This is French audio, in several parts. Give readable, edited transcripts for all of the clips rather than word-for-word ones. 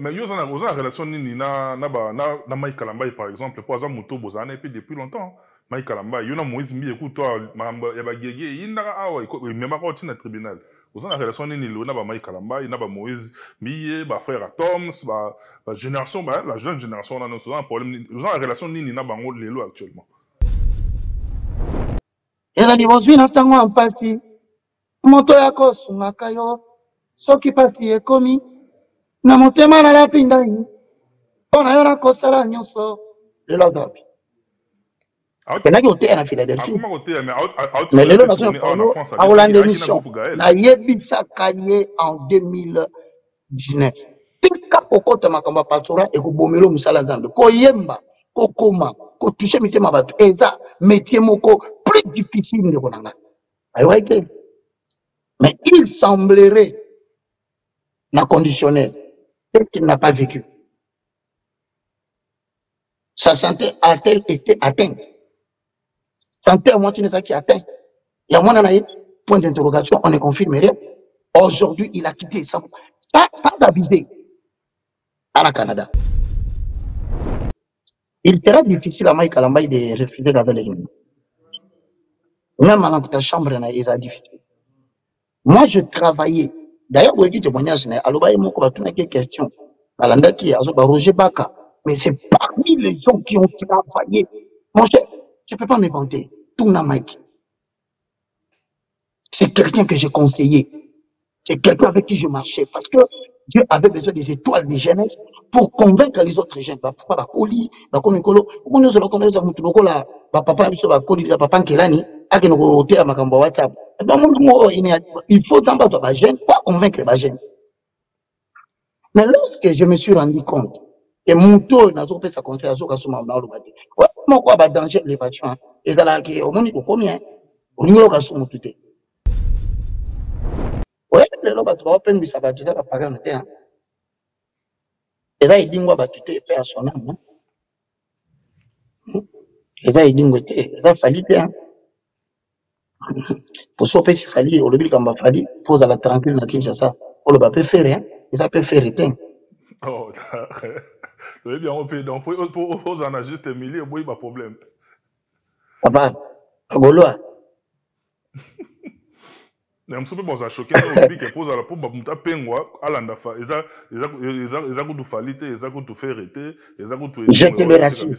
Mais vous avez une relation nini na Mike Kalambai par exemple, pour exemple moto bozana et puis depuis longtemps. Mike Kalambai, il y a Moïse Mbi écoute toi, il y a bagégé, il y a awa, il même pas au tribunal. Vous avez une relation nini na ba Mike Kalambai, na ba Moïse Mbi, ba frère Toms, ba génération, la jeune génération on a un problème. Vous avez une relation nini na bango lelo actuellement. Et la divorce na tango en pasi. Moto yako sungaka yo, soki pasi ekomi. Na motema na la pinda yi ona yo na kosala nyonso lelo gabi kena ki oteya na Philadelphie mais lelo na sona kono aolanda émission na yebisaka ye en 2019 tika kokota makambo ya pastorat ekobomelo musala nzambe koyemba kokoma kotushe mitema bato eza métier moko plus difficile ndeko na nga ayoka te mais il semblerait na conditionnel. Qu'est-ce qu'il n'a pas vécu? Sa santé a-t-elle été atteinte? Santé à moitié qui atteint. Il y a moins point d'interrogation, on ne confirme rien. Aujourd'hui, il a quitté ça. Ça d'abuser à Canada. Il sera difficile à Mike Kalambai de refuser la belle réunion. Même à la chambre, il est difficile. Moi, je travaillais. D'ailleurs, vous avez dit témoignage, alors, il y a une question. Roger Baka. Mais c'est parmi les gens qui ont travaillé. Mon cher, je ne peux pas me vanter. Tout n'a Mike. C'est quelqu'un que j'ai conseillé. C'est quelqu'un avec qui je marchais. Parce que Dieu avait besoin des étoiles de jeunesse pour convaincre les autres jeunes. Papa, Bakoli, Bakomikolo. Comment nous allons connaître ça? Papa, Bakoli, Papa Kelani, Akenokote, Makambo WhatsApp. Il faut d'abord les jeunes, pas convaincre les jeunes. Mais lorsque je me suis rendu compte que mon taux n'a pas sa confiance, mon quoi va danger les patients. Et ça là qui au monde combien au niveau de son tout. Ouais, le loba tu vas peine ça va dire à parler en terre. Et là il dit moi va tuer personne. Et là il dit moi va falloir bien. Pour sauver si falloir au début quand va falloir pose à la tranquille na Kinshasa. On le va pas faire rien. Et ça peut faire rien. Oh, c'est bien, on peut donc pour en juste Émilie, il y a problème. Papa, Goloa. Mais je suis pas choqué, que pose à la pompe, je suis pengwa, alanda fa, ils ont tout falité, ils ont tout fait arrêter, ils ont tout. Je te le rassure.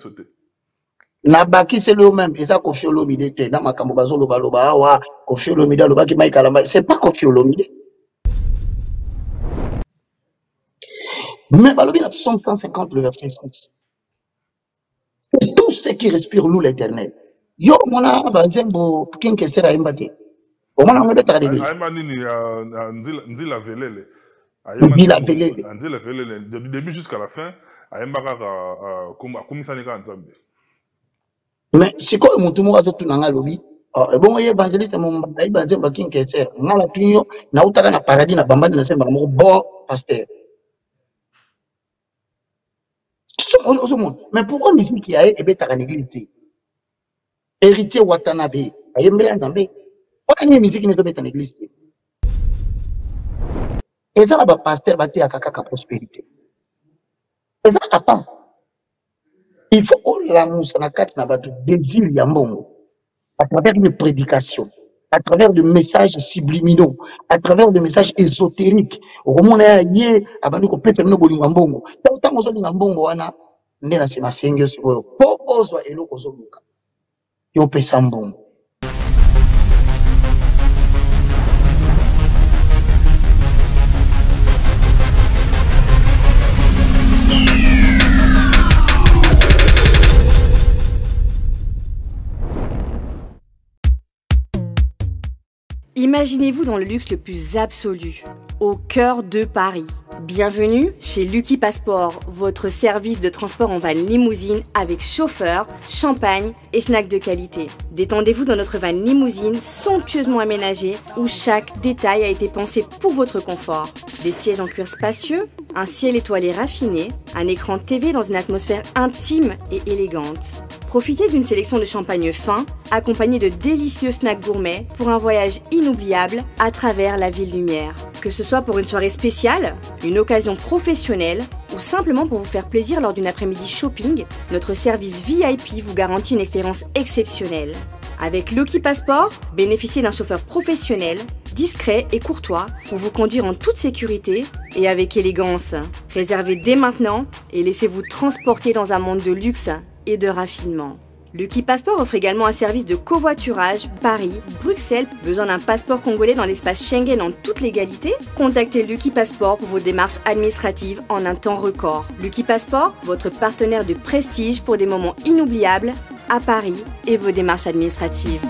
Nabaki c'est le même, ils ont Koffi Olomide, dans ma camobazo loba awa, Koffi Olomide loba ki Mike Kalambai, c'est pas Koffi Olomide. Mais Balobi a Psaume 150, le verset 6. C'est tout ce qui respire l'eau l'éternel. Yo, mona, bazembo, kin kestera imbate. Au moins, on a peut-être des Nzila Velele. Nzila Velele. Nzila Velele. Du début jusqu'à la fin, Ayembaka a commis ça Nzambe. Mais si quoi, mon tout le monde a tout dans lobby. Bon, évangéliste, mon bazembo, kin kestera. On a la tunio, na utaka na paradis, na bamba, na semba, mon bon pasteur. Mais pourquoi musique qui a été à l'église? Héritier Watanabe, Ayembele Nzambe. Pourquoi la musique n'est pas à l'église? Et ça, le pasteur va te à kaka prospérité. Et ça, attends. Il faut que la mousse na kat na batu désir yambongo à travers une prédication, à travers des messages subliminaux, à travers des messages ésotériques. Au moment où il y a abandonné qu'on peut faire nos bolingambongo. Tant qu'on soit ngambongo wana, ndena se masenge sikoyo. Po ozwa eloko zoluka. Yo pesa mbongo. Imaginez-vous dans le luxe le plus absolu, au cœur de Paris. Bienvenue chez Lucky Passport, votre service de transport en van limousine avec chauffeur, champagne et snacks de qualité. Détendez-vous dans notre van limousine somptueusement aménagée où chaque détail a été pensé pour votre confort. Des sièges en cuir spacieux, un ciel étoilé raffiné, un écran TV dans une atmosphère intime et élégante. Profitez d'une sélection de champagne fin, accompagné de délicieux snacks gourmets pour un voyage inoubliable à travers la ville lumière. Que ce soit pour une soirée spéciale, une occasion professionnelle ou simplement pour vous faire plaisir lors d'une après-midi shopping, notre service VIP vous garantit une expérience exceptionnelle. Avec Lucky Passport, bénéficiez d'un chauffeur professionnel, discret et courtois pour vous conduire en toute sécurité et avec élégance. Réservez dès maintenant et laissez-vous transporter dans un monde de luxe et de raffinement. Lucky Passport offre également un service de covoiturage Paris, Bruxelles. Besoin d'un passeport congolais dans l'espace Schengen en toute légalité? Contactez Lucky Passport pour vos démarches administratives en un temps record. Lucky Passport, votre partenaire de prestige pour des moments inoubliables à Paris et vos démarches administratives.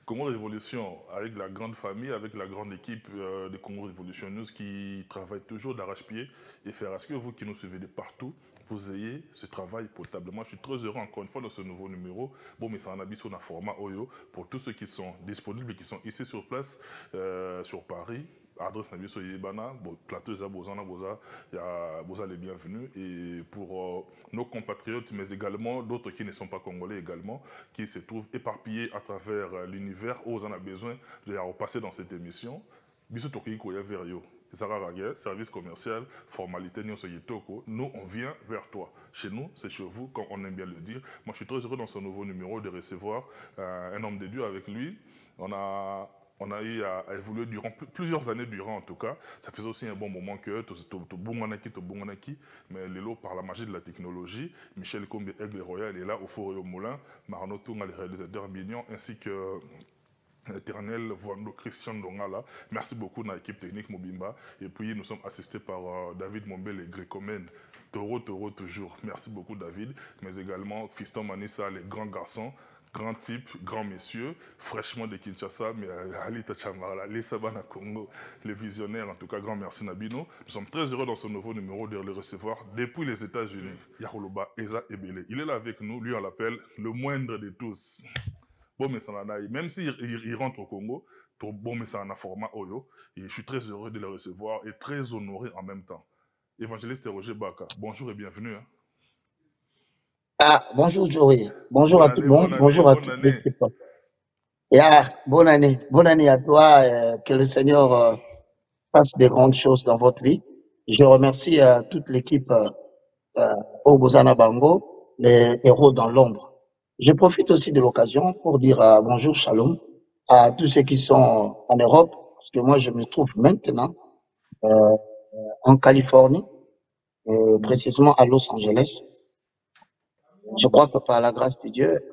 Congo Révolution, avec la grande famille, avec la grande équipe de Congo Révolution News qui travaille toujours d'arrache-pied et faire à ce que vous qui nous suivez de partout, vous ayez ce travail potable. Moi, je suis très heureux encore une fois dans ce nouveau numéro. Bon, mais ça en habite sur un format Oyo pour tous ceux qui sont disponibles et qui sont ici sur place, sur Paris. Adresse Nabiso Yébana, plateau Za Bozana Boza, Boza les bienvenus. Et pour nos compatriotes, mais également d'autres qui ne sont pas congolais également, qui se trouvent éparpillés à travers l'univers, où on a besoin de repasser dans cette émission. Bisous Toki Koya Verio. Service commercial, formalité, nous on vient vers toi. Chez nous, c'est chez vous, comme on aime bien le dire. Moi, je suis très heureux dans ce nouveau numéro de recevoir un homme de Dieu avec lui. On a eu à évoluer durant plusieurs années durant en tout cas. Ça faisait aussi un bon moment que mais Lélo, par la magie de la technologie, Michel Combe Aigle Royal est là au Four et au Moulin, Marno Tounga, les réalisateurs mignons, ainsi que l'éternel Voando Christian Dongala. Merci beaucoup à l'équipe technique Mobimba. Et puis nous sommes assistés par David Mombel et Grécomène. Toro toujours. Merci beaucoup David. Mais également Fiston Manissa, les grands garçons. Grand type, grand messieurs, fraîchement de Kinshasa, mais Alita Chamara, les Sabana Congo, les visionnaires, en tout cas, grand merci Nabino. Nous sommes très heureux dans ce nouveau numéro de le recevoir depuis les États-Unis. Yaholoba Eza Ebele. Il est là avec nous, lui on l'appelle le moindre de tous. Bon, mais ça même s'il rentre au Congo, bon, mais ça en a format Oyo, et je suis très heureux de le recevoir et très honoré en même temps. Évangéliste Roger Baka, bonjour et bienvenue. Hein. Ah, bonjour Joey, bonjour à tout le monde, bonjour à toute l'équipe. Bonne année à toi, que le Seigneur fasse des grandes choses dans votre vie. Je remercie toute l'équipe Obozana Bango, les héros dans l'ombre. Je profite aussi de l'occasion pour dire bonjour, shalom à tous ceux qui sont en Europe, parce que moi je me trouve maintenant en Californie, précisément à Los Angeles. Je crois que par la grâce de Dieu,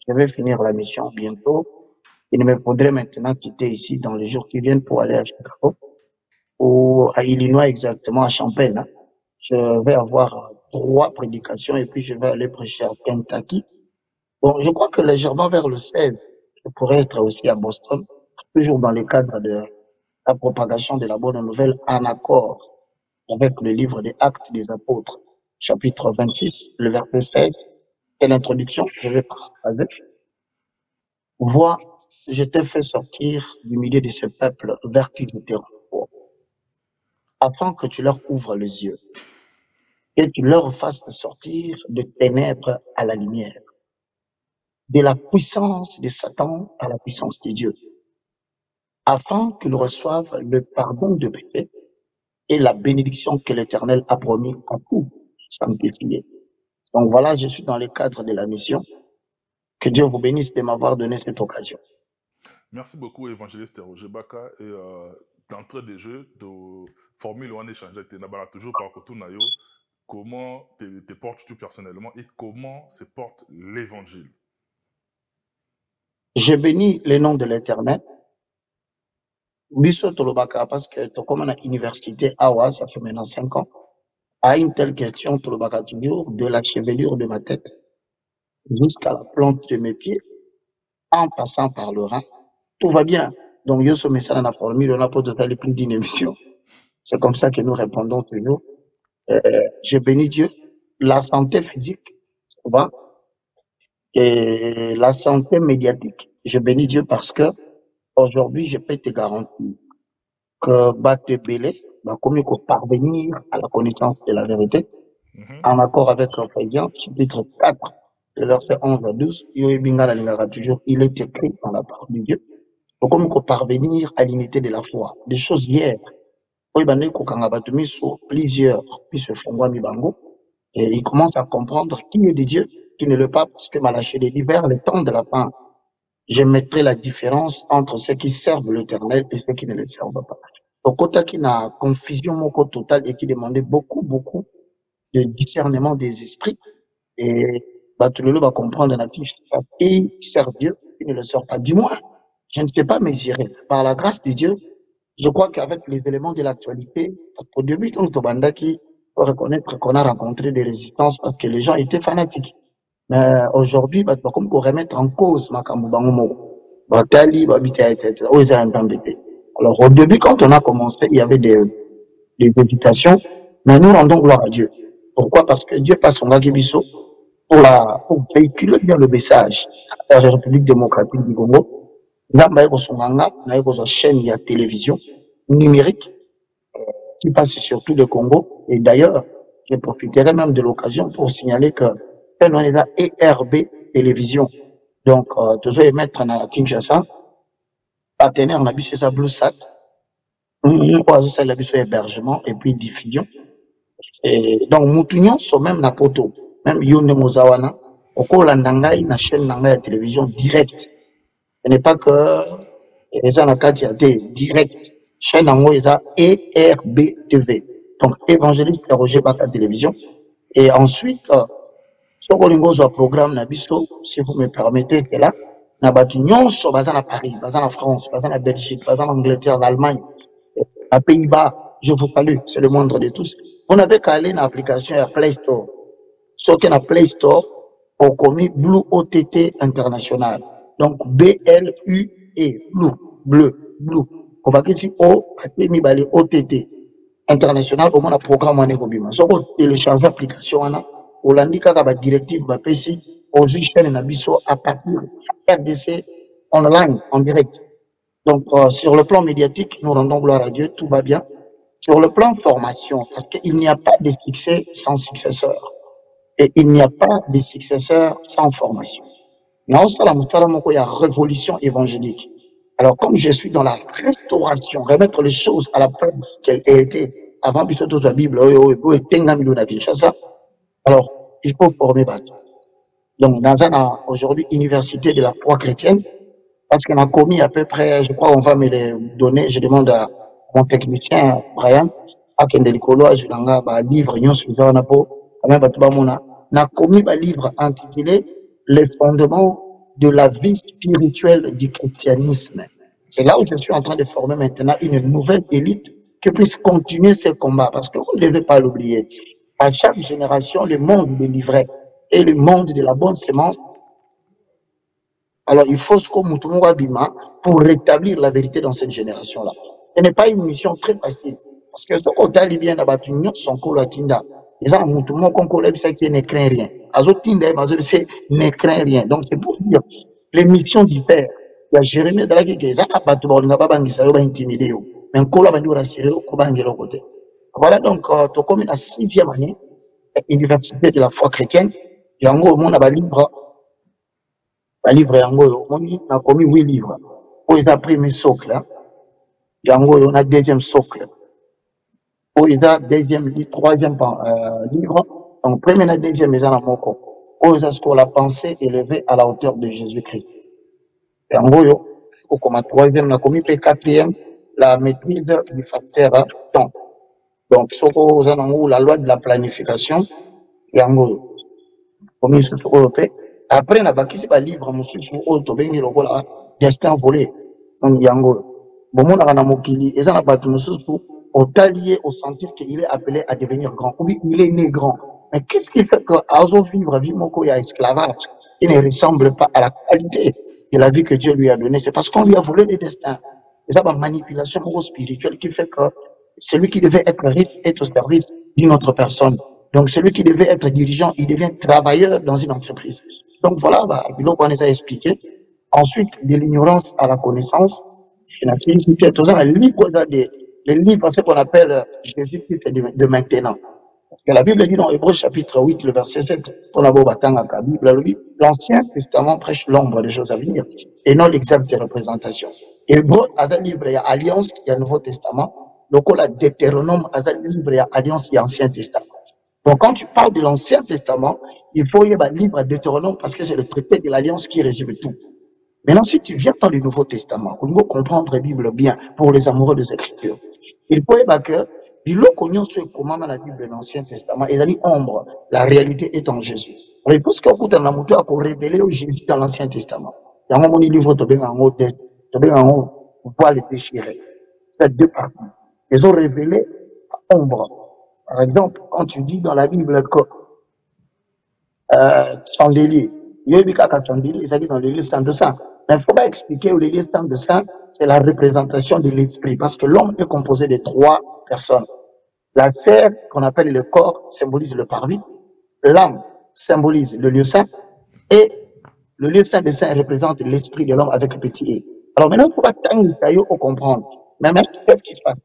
je vais finir la mission bientôt. Il me faudrait maintenant quitter ici dans les jours qui viennent pour aller à Chicago ou à Illinois exactement, à Champaign. Hein. Je vais avoir 3 prédications et puis je vais aller prêcher à Kentucky. Bon, je crois que légèrement vers le 16, je pourrais être aussi à Boston, toujours dans le cadre de la propagation de la bonne nouvelle en accord avec le livre des Actes des Apôtres, chapitre 26, le verset 16. Et l'introduction, je vais partager. Vois, je t'ai fait sortir du milieu de ce peuple vers qui je te renvoie, afin que tu leur ouvres les yeux et tu leur fasses sortir de ténèbres à la lumière, de la puissance de Satan à la puissance de Dieu, afin qu'ils reçoivent le pardon de péché et la bénédiction que l'Éternel a promis à tous sanctifiés. Donc voilà, je suis dans le cadre de la mission. Que Dieu vous bénisse de m'avoir donné cette occasion. Merci beaucoup, évangéliste Roger Baka. Et d'entrée de jeu, de Formule 1 échange avec Tenabala, toujours par Kotunayo, comment te portes-tu personnellement et comment se porte l'évangile? Je bénis le nom de l'Éternel. Biso Tolobaka, parce que comme à l'université Awa, ça fait maintenant 5 ans, à une telle question, Tolobaka toujours, de la chevelure de ma tête jusqu'à la plante de mes pieds, en passant par le rein, tout va bien. Donc, yo sommes ça dans la formule, on n'a pas total plus d'une émission. C'est comme ça que nous répondons toujours. Je bénis Dieu, la santé physique, tu vois, et la santé médiatique. Je bénis Dieu parce que aujourd'hui, je peux te garantir que Bate Belé va comme parvenir à la connaissance de la vérité en accord avec Ephésiens, chapitre 4, le verset 11 à 12, toujours, il est écrit dans la parole de Dieu. Donc, comme parvenir à l'unité de la foi, des choses hier, plusieurs qui se font et ils commencent à comprendre qui est de Dieu, qui ne l'est pas, parce que Malachie les divers, le temps de la fin, je mettrai la différence entre ceux qui servent l'Éternel et ceux qui ne le servent pas. Donc, quand il y a une confusion totale et qui demandait beaucoup de discernement des esprits, et tout le monde va comprendre natif qui sert Dieu, qui ne le sert pas. Du moins, je ne sais pas mesurer. Par la grâce de Dieu, je crois qu'avec les éléments de l'actualité, au début, quand Tobandaki, faut reconnaître qu'on a rencontré des résistances parce que les gens étaient fanatiques. Mais aujourd'hui, comme qu'on remettre en cause Makambu Bangomo, Batali, Babita, etc. Alors, au début, quand on a commencé, il y avait des hésitations, mais nous rendons gloire à Dieu. Pourquoi? Parce que Dieu passe son Gagibiso pour véhiculer bien le message à la République démocratique du Congo. Là, il y a une chaîne de télévision numérique qui passe sur tout le Congo. Et d'ailleurs, je profiterai même de l'occasion pour signaler que on est là ERB Télévision. Donc, toujours émettre à Kinshasa, partenaire, on a vu ça BlueSat, on a vu hébergement et puis diffusion. Et donc, Moutunion sont même na poto, même Yonde Mozawana, au cours de la chaîne de télévision directe. Ce n'est pas que les gens ont direct. Chaîne en haut, ils ont ERB TV. Donc, évangéliste Roger Baka Télévision. Et ensuite, sur le programme Nabiso, si vous me permettez, c'est là, Nabatunion sur Bazan à Paris, Bazan à France, Bazan à Belgique, Bazan en Angleterre, l'Allemagne, à Pays-Bas, je vous salue, c'est le moindre de tous. On avait qu'à aller dans l'application à Play Store. Sur la Play Store, on commis Blue OTT International. Donc, BLUE, Blue. On va dire O, OTT International, au moins le programme en Nairobi. Si on télécharge l'application, on l'indique à la directive, aux chaînes Nabiso à partir de RDC online, en direct. Donc, sur le plan médiatique, nous rendons gloire à Dieu, tout va bien. Sur le plan formation, parce qu'il n'y a pas de succès sans successeur. Et il n'y a pas de successeur sans formation. Mais on il y a révolution évangélique. Alors, comme je suis dans la restauration, remettre les choses à la place qu'elle était avant que la Bible, alors, il faut former bateau. Donc, dans aujourd'hui, université de la foi chrétienne, parce qu'on a commis à peu près, je crois, on va me les donner, je demande à mon technicien, Brian, à Kendelikolo, à Julanga, livre, on a commis un livre intitulé Les fondements de la vie spirituelle du christianisme. C'est là où je suis en train de former maintenant une nouvelle élite qui puisse continuer ce combat, parce que vous ne devez pas l'oublier. À chaque génération, le monde de l'ivraie et le monde de la bonne semence. Alors, il faut ce qu'on bima pour rétablir la vérité dans cette génération-là. Ce n'est pas une mission très facile. Parce que ce qu'on a dit bien là-bas, son colatinda. Les gens qu'on collègue, ça qui ne craint rien. Azotinda, ne craint rien. Donc, c'est pour dire, les missions diffèrent. Il y a Jérémie dans la qui est pas tout le monde intimidé. Mais on colla bandu rassuré au côté. Voilà donc, tu comme la 6e année, université de la foi chrétienne. Il y a un gros monde à livre. Livre yango on a commis 8 livres. Pour ils a premier socle, yango on a deuxième socle. Pour ils a deuxième livre, troisième livre. Donc premier et deuxième ils en moko. Pour ils a ce qu'on a pensé élevé à la hauteur de Jésus-Christ. Yango au comme troisième on a commis quatrième la maîtrise du facteur temps. Donc ce qu'on a la loi de la planification yango commis ce qu'on fait. Après, on a bâti ce livre, monsieur, sur Autobéni, le voilà, destin volé, on y ango. Bon, on a un amokili, et ça n'a pas tout, monsieur, au talier, au sentir qu'il est appelé à devenir grand. Oui, il est né grand. Mais qu'est-ce qui fait qu'à vivre, vivre, il y a esclavage, il ne ressemble pas à la qualité de la vie que Dieu lui a donnée. C'est parce qu'on lui a volé des destins. Et ça, une manipulation spirituelle qui fait que celui qui devait être riche est au service d'une autre personne. Donc, celui qui devait être dirigeant, il devient travailleur dans une entreprise. Donc, voilà, donc on les a expliqué. Ensuite, de l'ignorance à la connaissance. Les livres, ce qu'on appelle Jésus-Christ de maintenant. Et la Bible dit dans Hébreux chapitre 8, le verset 7, pour la Bible, l'Ancien Testament prêche l'ombre des choses à venir et non l'exacte représentation. Hébreux a un livre, il y a Alliance, il y a Nouveau Testament. Donc, la Deutéronome a un livre, il y a Alliance, il y a Ancien Testament. Donc, quand tu parles de l'Ancien Testament, il faut y avoir un livre à Deutéronome parce que c'est le traité de l'Alliance qui résume tout. Maintenant, si tu viens dans le Nouveau Testament, il faut comprendre la Bible bien pour les amoureux des Écritures. Il faut y avoir que l'eau qu'on sur comment la Bible de l'Ancien Testament, il a dit ombre, la réalité est en Jésus. Alors, il faut que dans la moto à révéler Jésus dans l'Ancien Testament. Dans mon livre, tu as voit les déchirés. C'est deux parties. Ils ont révélé ombre. Par exemple, quand tu dis dans la Bible que chandelier, il y a eu chandelier, il s'agit dans le livre 100. Mais il ne faut pas expliquer que le livre 100, c'est la représentation de l'esprit, parce que l'homme est composé de 3 personnes. La chair, qu'on appelle le corps, symbolise le parvis. L'âme symbolise le lieu saint. Et le lieu saint des saints représente l'esprit de l'homme avec le petit e. Alors maintenant, il faut pas comprendre. Mais maintenant, qu'est-ce qui se passe?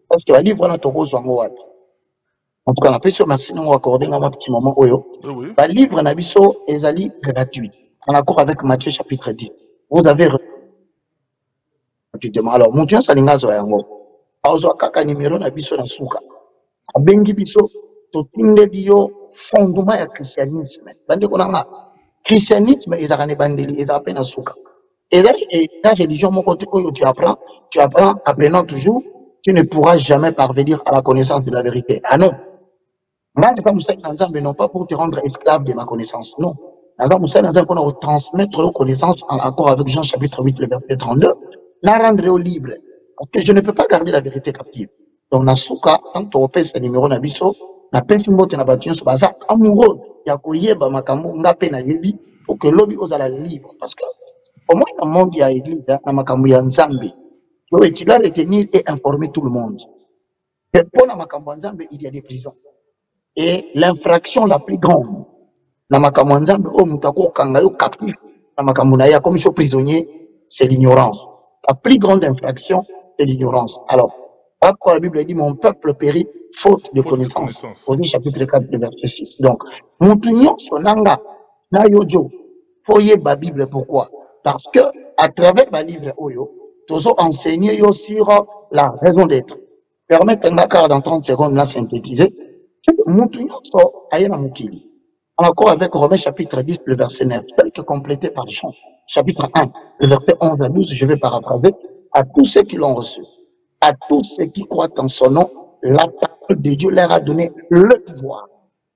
Parce que le livre, on a tout rose en Moab. En tout cas, la personne merci de nous accorder un petit moment. Le livre Nabiso est gratuit. En accord avec Matthieu chapitre 10. Vous avez gratuitement. Alors, mon Dieu, ça n'est pas alors, kaka numéro Nabiso na suka. Abengi biso, to tinde dio fondement ya christianisme. Bande konanga. Christianisme est à bandeli, est à peine à suka. Et là, ta religion, mon côté, tu apprends, apprenant toujours, tu ne pourras jamais parvenir à la connaissance de la vérité. Ah non. Moi, je ne non pas pour te rendre esclave de ma connaissance. Non. Pour transmettre aux connaissances en accord avec Jean chapitre 8, le verset 32, la rendre au libre. Parce que je ne peux pas garder la vérité captive. Donc, Nasuka, tant que tu repères ce numéro Nabiso, na pensi mbote na battu so baza amoureux ya koyeba makambo ngape na yebi pour que lobby ozala libre. Parce que au moins dans le monde il y a église na makambo ya nzambe. Donc, tu dois retenir et informer tout le monde. Et pour la makambo ya nzambe, il y a des prisons. Et l'infraction la plus grande, na makambo nzambe o mutako kanga yo captif, na makambo na ya comme prisonnier, c'est l'ignorance. La plus grande infraction, c'est l'ignorance. Alors, après la Bible dit mon peuple périt faute de connaissance. Au chapitre 4, verset 6. Donc, mutunyo sonanga na yojo, foye ba Bible pourquoi? Parce que à travers la livre oyo, toujours enseigner yo sur la raison d'être. Permettez-moi dans 30 secondes la synthétiser. En accord avec Romains chapitre 10, le verset 9, tel que complété par Jean, chapitre 1, le verset 11 à 12, je vais paraphraser, à tous ceux qui l'ont reçu, à tous ceux qui croient en son nom, la parole de Dieu leur a donné le pouvoir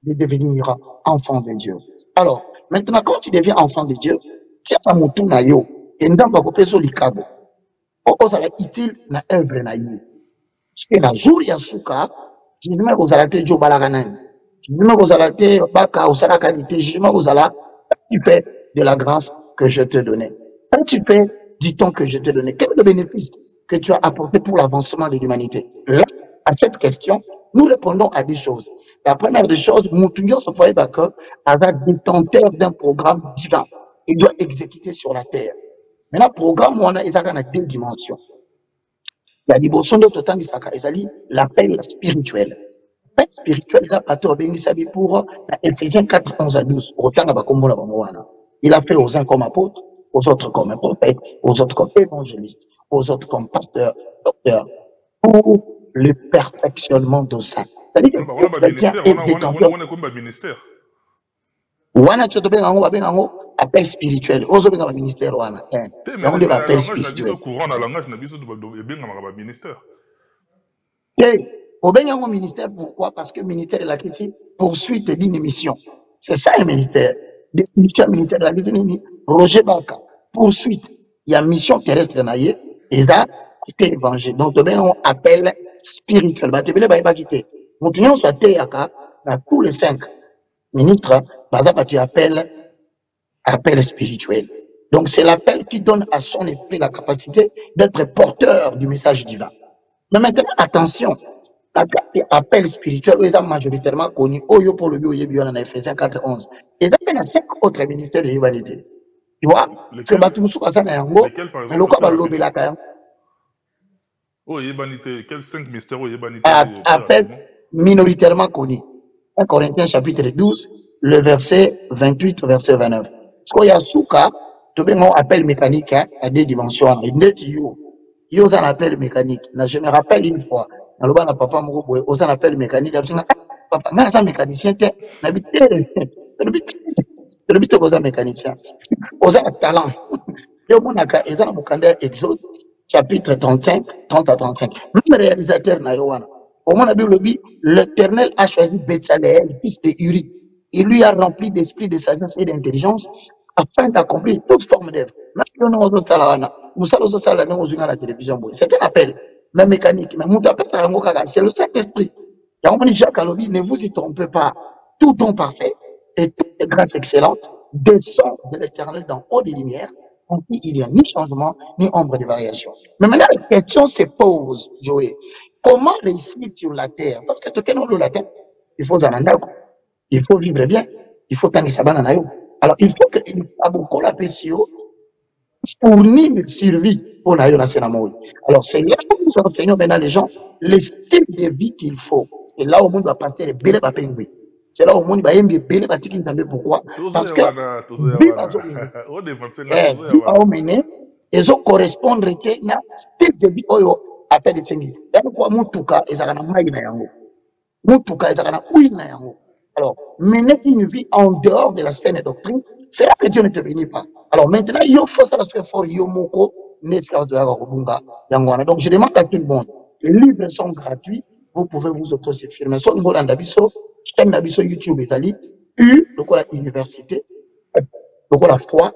de devenir enfants de Dieu. Alors, maintenant, quand tu deviens enfant de Dieu, tu as mon tout nayo, et nous avons coupé sur l'ikabo. Pourquoi ça va être utile na œuvre nayo? Parce que la jour yasuka, jugement vous allez Joe Balaganan. Jugement vous allez Baka ou Sala qualité. Jugement vous allez tu fais de la grâce que je te donnais. Quand tu fais du temps que je te donnais, quel est le bénéfice que tu as apporté pour l'avancement de l'humanité? Là, à cette question, nous répondons à des choses. La première des choses, Moutounion se fait d'accord avec détenteur d'un programme divin. Il doit exécuter sur la terre. Maintenant, le programme, on a 2 dimensions. La libération de Totan Isaka, l'appel spirituel. L'appel spirituel, il a pas pour Ephésiens 4, 11 à 12. Il a fait aux uns comme apôtres, aux autres comme prophètes, aux autres comme évangélistes, aux autres comme pasteurs, docteurs, pour le perfectionnement de ça. C'est-à-dire que le chrétien est détenteur. Appel spirituel. Ozo benga ba ministère wana. On dit appel spirituel. Courant dans langage na biso benga ba ministère. Au benga mon ministère pourquoi? Parce que le ministère de la question poursuite d'une mission. C'est ça un ministère. Définition ministère de la question Roger Baka. Poursuite. Il y a mission terrestre na yé et ça c'est évangile. Donc le benga appel spirituel. Ba tebele ba ba kité. Motunyo soit té yaka na tous les 5 ministres baza ba tu appelles appel spirituel. Donc c'est l'appel qui donne à son esprit la capacité d'être porteur du message divin. Mais maintenant, attention, l'appel spirituel, ils ont majoritairement connu Oyo pour le bio en Ephésiens 4:11. Ils ont 5 autres ministères de l'humanité. Tu vois? C'est Batumsu Kasana Yango, mais le Kaba Lobelaka. Oh, Yebanité, quels 5 mystères, Yebanité? Appel, minoritairement connu. 1 Corinthiens chapitre 12, le verset 28 au verset 29. Parce qu'il y a souka, tout le monde appelle mécanique hein, à 2 dimensions. Il y a un appel mécanique. Je me rappelle une fois, dans le bas de papa Mourouboue, on appelle mécanique. Papa, mais c'est un mécanicien, le but de mécanicien. On a un talent. Il y a un Exode, chapitre 35, 30 à 35. Même réalisateur, au moins, l'Éternel a choisi Betsaleel, fils de Uri. Il lui a rempli d'esprit, de sagesse et d'intelligence afin d'accomplir toute forme d'œuvre. C'est un appel, même mécanique. C'est le Saint-Esprit. Jacques Alobi, ne vous y trompez pas. Tout don parfait et toute grâce excellente descend de l'Éternel dans haut des lumières, en qui il n'y a ni changement, ni ombre de variation. Mais maintenant, la question se pose, Joël. Comment réussir sur la terre? Parce que tout le la terre, il faut zanandako, il faut vivre bien, il faut tangi sabana nayo. Alors, il faut que il aboko la pessio fournir survie pour nayo na sénamoui. Alors, c'est là que nous enseignons maintenant les gens le style de vie qu'il faut. Et là, au monde va passer les belles papengui. C'est là au monde va aimer belles batiques. Pourquoi? Parce que ils ont correspondre à style de vie oyo appelle de tengi. Pourquoi mutuka ezakana mai na yango? Mutuka ezakana oui na yango. Alors, mener une vie en dehors de la saine doctrine fera que Dieu ne te bénit pas. Alors maintenant, il faut ça la fort yomoko nesca de Yarobunga yangwana. Donc je demande à tout le monde, les livres sont gratuits, vous pouvez vous autosuffire. Mais sur le niveau d'Andabiso, chaîne d'Andabiso YouTube Italie, le quoi la université, le quoi la foi,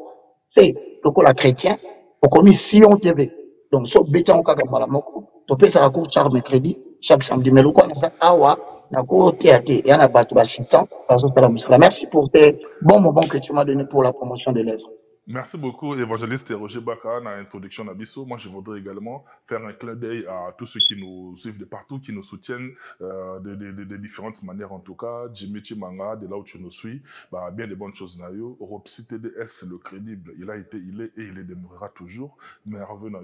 c'est le quoi la chrétien, au commis Sion TV. Donc, so bêta en kaka malamoko, topé ça raconte chaque mercredi, chaque samedi. Mais le quoi, ça awa, na ko théâtre, et en a battu assistant, merci pour ces bons moments que tu m'as donné pour la promotion de l'œuvre. Merci beaucoup, évangéliste Roger Baka, dans l'introduction d'Abisso. Moi, je voudrais également faire un clin d'œil à tous ceux qui nous suivent de partout, qui nous soutiennent de différentes manières, en tout cas. Jimmy Chimanga, de là où tu nous suis, bah, bien des bonnes choses. Ropsi TDS, le crédible, il a été, il est et il demeurera toujours. Mais revenons à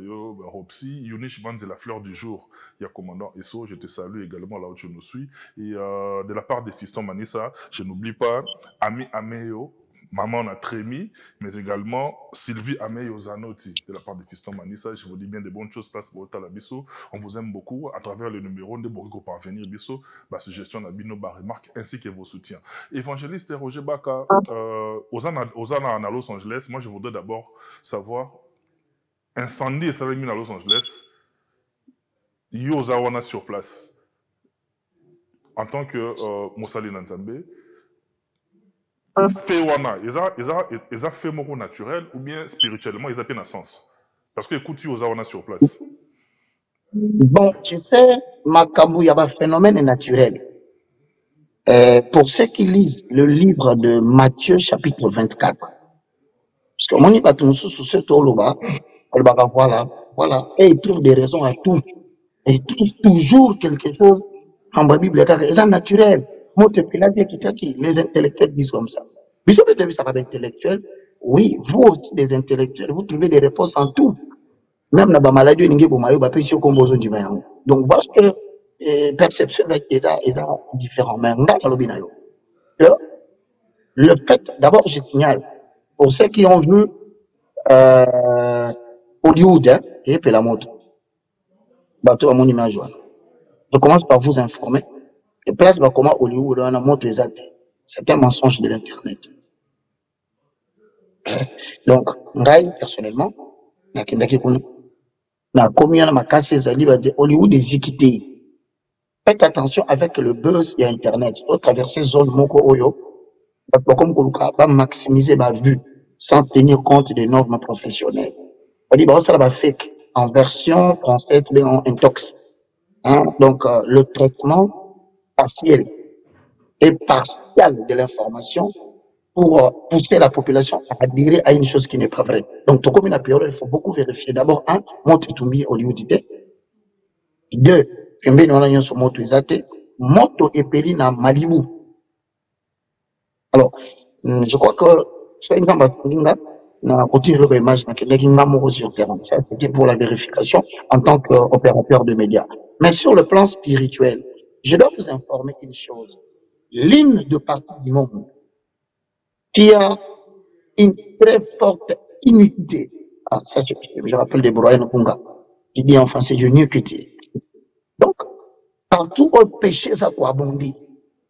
Ropsi, Yunish Banz, la fleur du jour. Il y a commandant Esso, je te salue également là où tu nous suis. Et de la part des fistons Manissa, je n'oublie pas Ami Ameo, Maman a Trémi, mais également Sylvie Ameyo Zanotti, de la part de Fiston Manissa. Je vous dis bien des bonnes choses, place pour Otala Bisso. On vous aime beaucoup. À travers le numéro de Boriko Parvenir Bisso, suggestion d'Abino, remarque, ainsi que vos soutiens. Évangéliste Roger Baka, Osana à Los Angeles, moi je voudrais d'abord savoir, incendie et salamine à Los Angeles, Yozawana sur place, en tant que Moussali Nanzambe, fait wana, ils ont fait mon naturel ou bien spirituellement, ils ont fait un sens. Parce que écoute, ils ont sur place. Bon, tu sais, Makabou, il y a un phénomène naturel. Pour ceux qui lisent le livre de Matthieu, chapitre 24, parce que mon va tout sous ce toloba, voilà, et ils trouvent des raisons à tout. Et ils trouvent toujours quelque chose en Bible, c'est naturel. Les intellectuels disent comme ça. Mais ça peut ça va intellectuel. Oui, vous aussi, des intellectuels, vous trouvez des réponses en tout. Même la maladie, donc, parce que perception est différente. Mais le fait, d'abord, je signale, pour ceux qui ont vu Hollywood, et puis la moto, je commence par vous informer. Et place comment Hollywood on a montré ça. C'est un mensonge de l'internet. Donc, personnellement, na combien ma casse zali va dire Hollywood est équité. Faites attention avec le buzz et internet. Au traverser zone moko oyo, comme va maximiser ma vue sans tenir compte des normes professionnelles. On dit ça va fake en version française ou en intox. Donc le traitement partiel et partial de l'information pour pousser la population à adhérer à une chose qui n'est pas vraie. Donc, comme une période, il faut beaucoup vérifier. D'abord, montre tout mis Hollywood. Deux, moto et péri na Malibu. Alors, je crois que c'est une image sur terrain. Ça, c'était pour la vérification en tant qu'opérateur de médias. Mais sur le plan spirituel, je dois vous informer une chose. L'une de partie du monde qui a une très forte iniquité. Ah, ça, je rappelle de Brian Kunga. Il dit en français, je iniquité. Donc, partout où le péché ça abondé,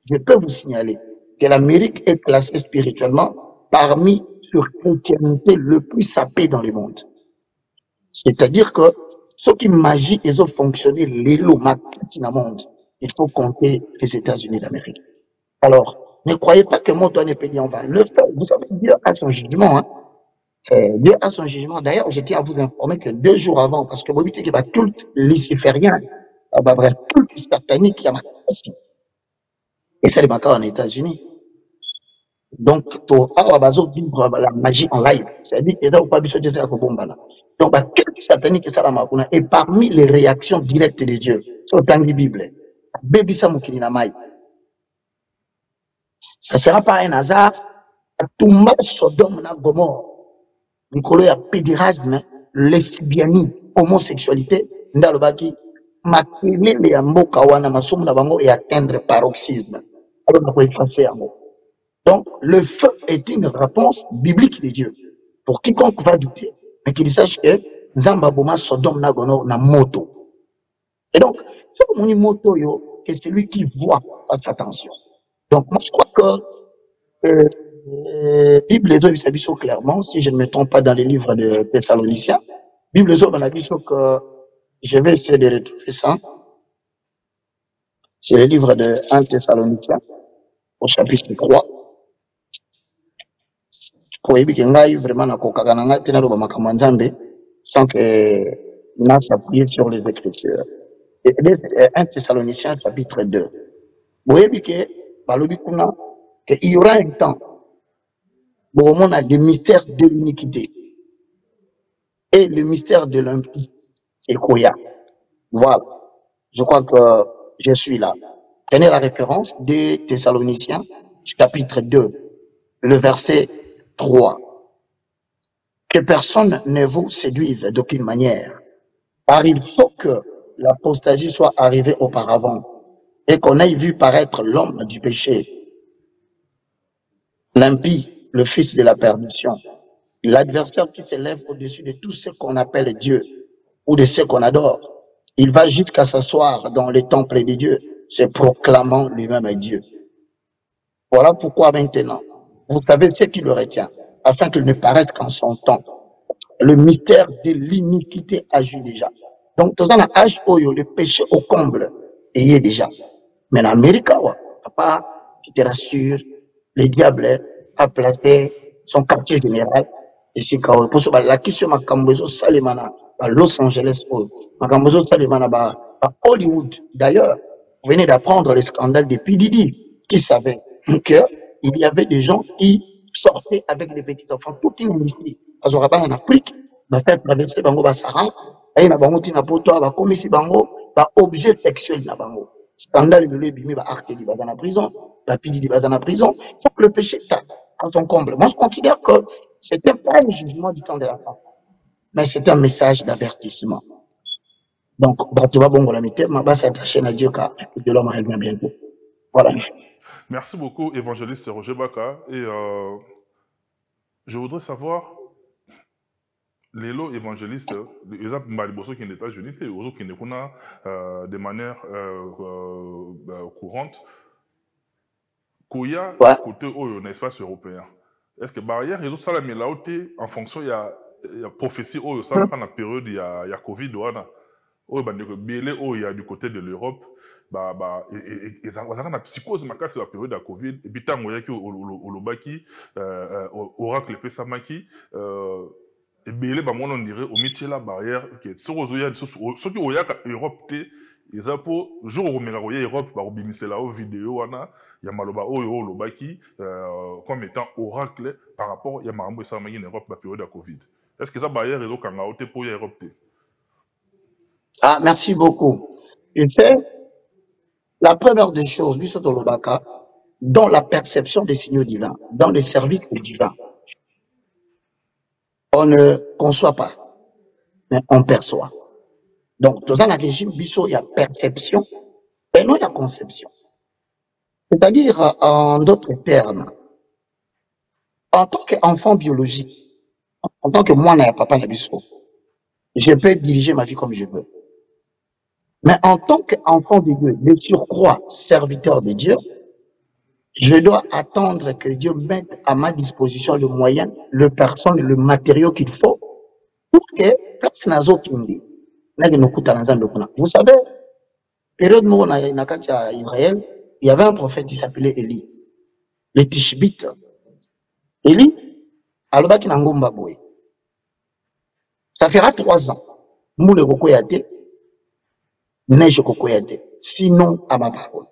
je peux vous signaler que l'Amérique est classée spirituellement parmi sur chrétienté le plus sapé dans le monde. C'est-à-dire que ceux qui magie et ont fonctionné les lots dans le monde, il faut compter les États-Unis d'Amérique. Alors, ne croyez pas que mon doigt n'est pas dit en vain. Le fait, vous savez, Dieu a son jugement. Hein. Dieu a son jugement. D'ailleurs, je tiens à vous informer que 2 jours avant, parce que vous dites qu'il y a culte luciférien, bref, culte satanique, il y a et ça, c'est en États-Unis. Donc, pour vivre la magie en live, c'est-à-dire que là, pas besoin de faire donc, culte satanique, ça, et parmi les réactions directes de Dieu, c'est autant de Bible. Baby Samukini Namai. Ça ne sera pas un hasard. Tout le monde Sodome na Gomorre. Nicolo ya pédérasme, lesbianisme, homosexualité, ndalobaki, makelele ya mboka wana masumu na bango et atteindre paroxysme. Alors, on peut effacer un mot. Donc, le feu est une réponse biblique de Dieu. Pour quiconque va douter, mais qu'il sache que Nzamba Boma Sodome na Gomorre na moto. Et donc, ce que mon moto yo, c'est celui qui voit, fasse attention. Donc, moi, je crois que Bible les hommes s'habillent clairement, si je ne me trompe pas dans les livres de Thessaloniciens, Bible les hommes s'habillent que je vais essayer de retrouver ça. C'est le livre de 1 Thessaloniciens, au chapitre 3. Pour éviter vraiment na kokagananga tenalo ba makamwanzambe sans que n'a s'appuyer sur les Écritures. Et 1 Thessaloniciens chapitre 2. Vous voyez que balobi kuna qu'il y aura un temps où on a des mystères de l'iniquité et le mystère de l'impie et Koya. Voilà. Je crois que je suis là. Prenez la référence des Thessaloniciens, chapitre 2, le verset 3. Que personne ne vous séduise d'aucune manière, car il faut que l'apostasie soit arrivée auparavant et qu'on ait vu paraître l'homme du péché, l'impie, le fils de la perdition, l'adversaire qui s'élève au-dessus de tout ce qu'on appelle Dieu ou de ce qu'on adore. Il va jusqu'à s'asseoir dans le temple de Dieu, se proclamant lui-même Dieu. Voilà pourquoi maintenant, vous savez ce qui le retient, afin qu'il ne paraisse qu'en son temps. Le mystère de l'iniquité agit déjà. Donc, dans un âge où le péché au comble, il y est déjà. Mais en Amérique, papa, je te rassure, le diable a placé son quartier général ici. Pour la question de Salimana, à Los Angeles, Salimana, à Hollywood. D'ailleurs, vous venez d'apprendre le scandale de P. Diddy, qui savait qu'il y avait des gens qui sortaient avec les petits enfants, toute une industrie. Parce qu'on en Afrique, va faire traverser Bango Bassara, et na Bango Tina Poto, va commisser Bango, va objet sexuel na Bango. Scandale de l'ébimi, va Arte di Bazana prison, va Pidi di Bazana prison. Donc le péché est à son comble. Moi, je considère que c'était pas un jugement du temps de la fin, mais c'était un message d'avertissement. Donc, tu vas bon, la mité, ma base s'attacher à Dieu, car de l'homme revient bientôt. Voilà. Merci beaucoup, évangéliste Roger Baka. Et je voudrais savoir, les lots évangélistes, les exemples qui sont aux États-Unis, c'est aux autres qui ne connaissent de manière courante. Koya, côté un espace européen. Est-ce que barrière, ils ont ça la en fonction il y a prophétie ça dans la période il y a Covid il y a du côté de l'Europe ils ont une psychose ma casse la période de Covid et puis tant qu'il au lobaki oracle pesamaki et bien on dirait au métier la barrière que ceux qui ont Europe ils ont pour jour où on Europe par obimissé la vidéo wana il y a maloba oyo lobaki comme étant oracle par rapport il y a marambo et ça en Europe la période de Covid. Est-ce que ça barrière réseau kangaote pour Europe? Ah, merci beaucoup. Tu sais, la première des choses, du Lobaka, dans la perception des signaux divins, dans les services divins, on ne conçoit pas, mais on perçoit. Donc, dans un régime, il y a perception Et non, il y a conception. C'est-à-dire, en d'autres termes, en tant qu'enfant biologique, en tant que moi, papa, je peux diriger ma vie comme je veux. Mais en tant qu'enfant de Dieu, de surcroît, serviteur de Dieu, je dois attendre que Dieu mette à ma disposition le moyen, le personne, le matériau qu'il faut pour que place nazo kindi. Vous savez, période où on a Israël, il y avait un prophète qui s'appelait Élie, le Tishbite. Élie, alobaki na ngomba boy. Ça fera 3 ans. Moule kokoyate, neige kokoyate. Sinon, à ma parole.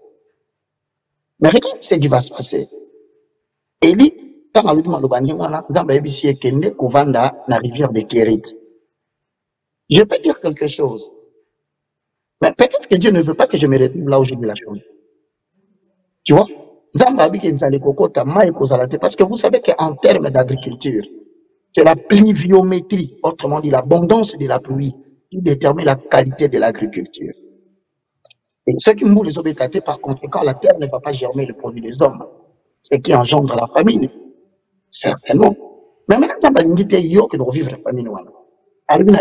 Mais regarde ce qui va se passer. Élie, quand on lui dit malobandi, Zamba ebisi ekende kovanda na rivière de Kérit. Je peux dire quelque chose. Mais peut-être que Dieu ne veut pas que je me retrouve là où j'ai dit la chose. Tu vois? Parce que vous savez qu'en termes d'agriculture, c'est la pluviométrie, autrement dit l'abondance de la pluie, qui détermine la qualité de l'agriculture. Et ce qui nous les obétatés, par conséquent, la terre ne va pas germer le produit des hommes, ce qui engendre la famine, certainement. Mais maintenant, il dit qu'il y a que de revivre la famine.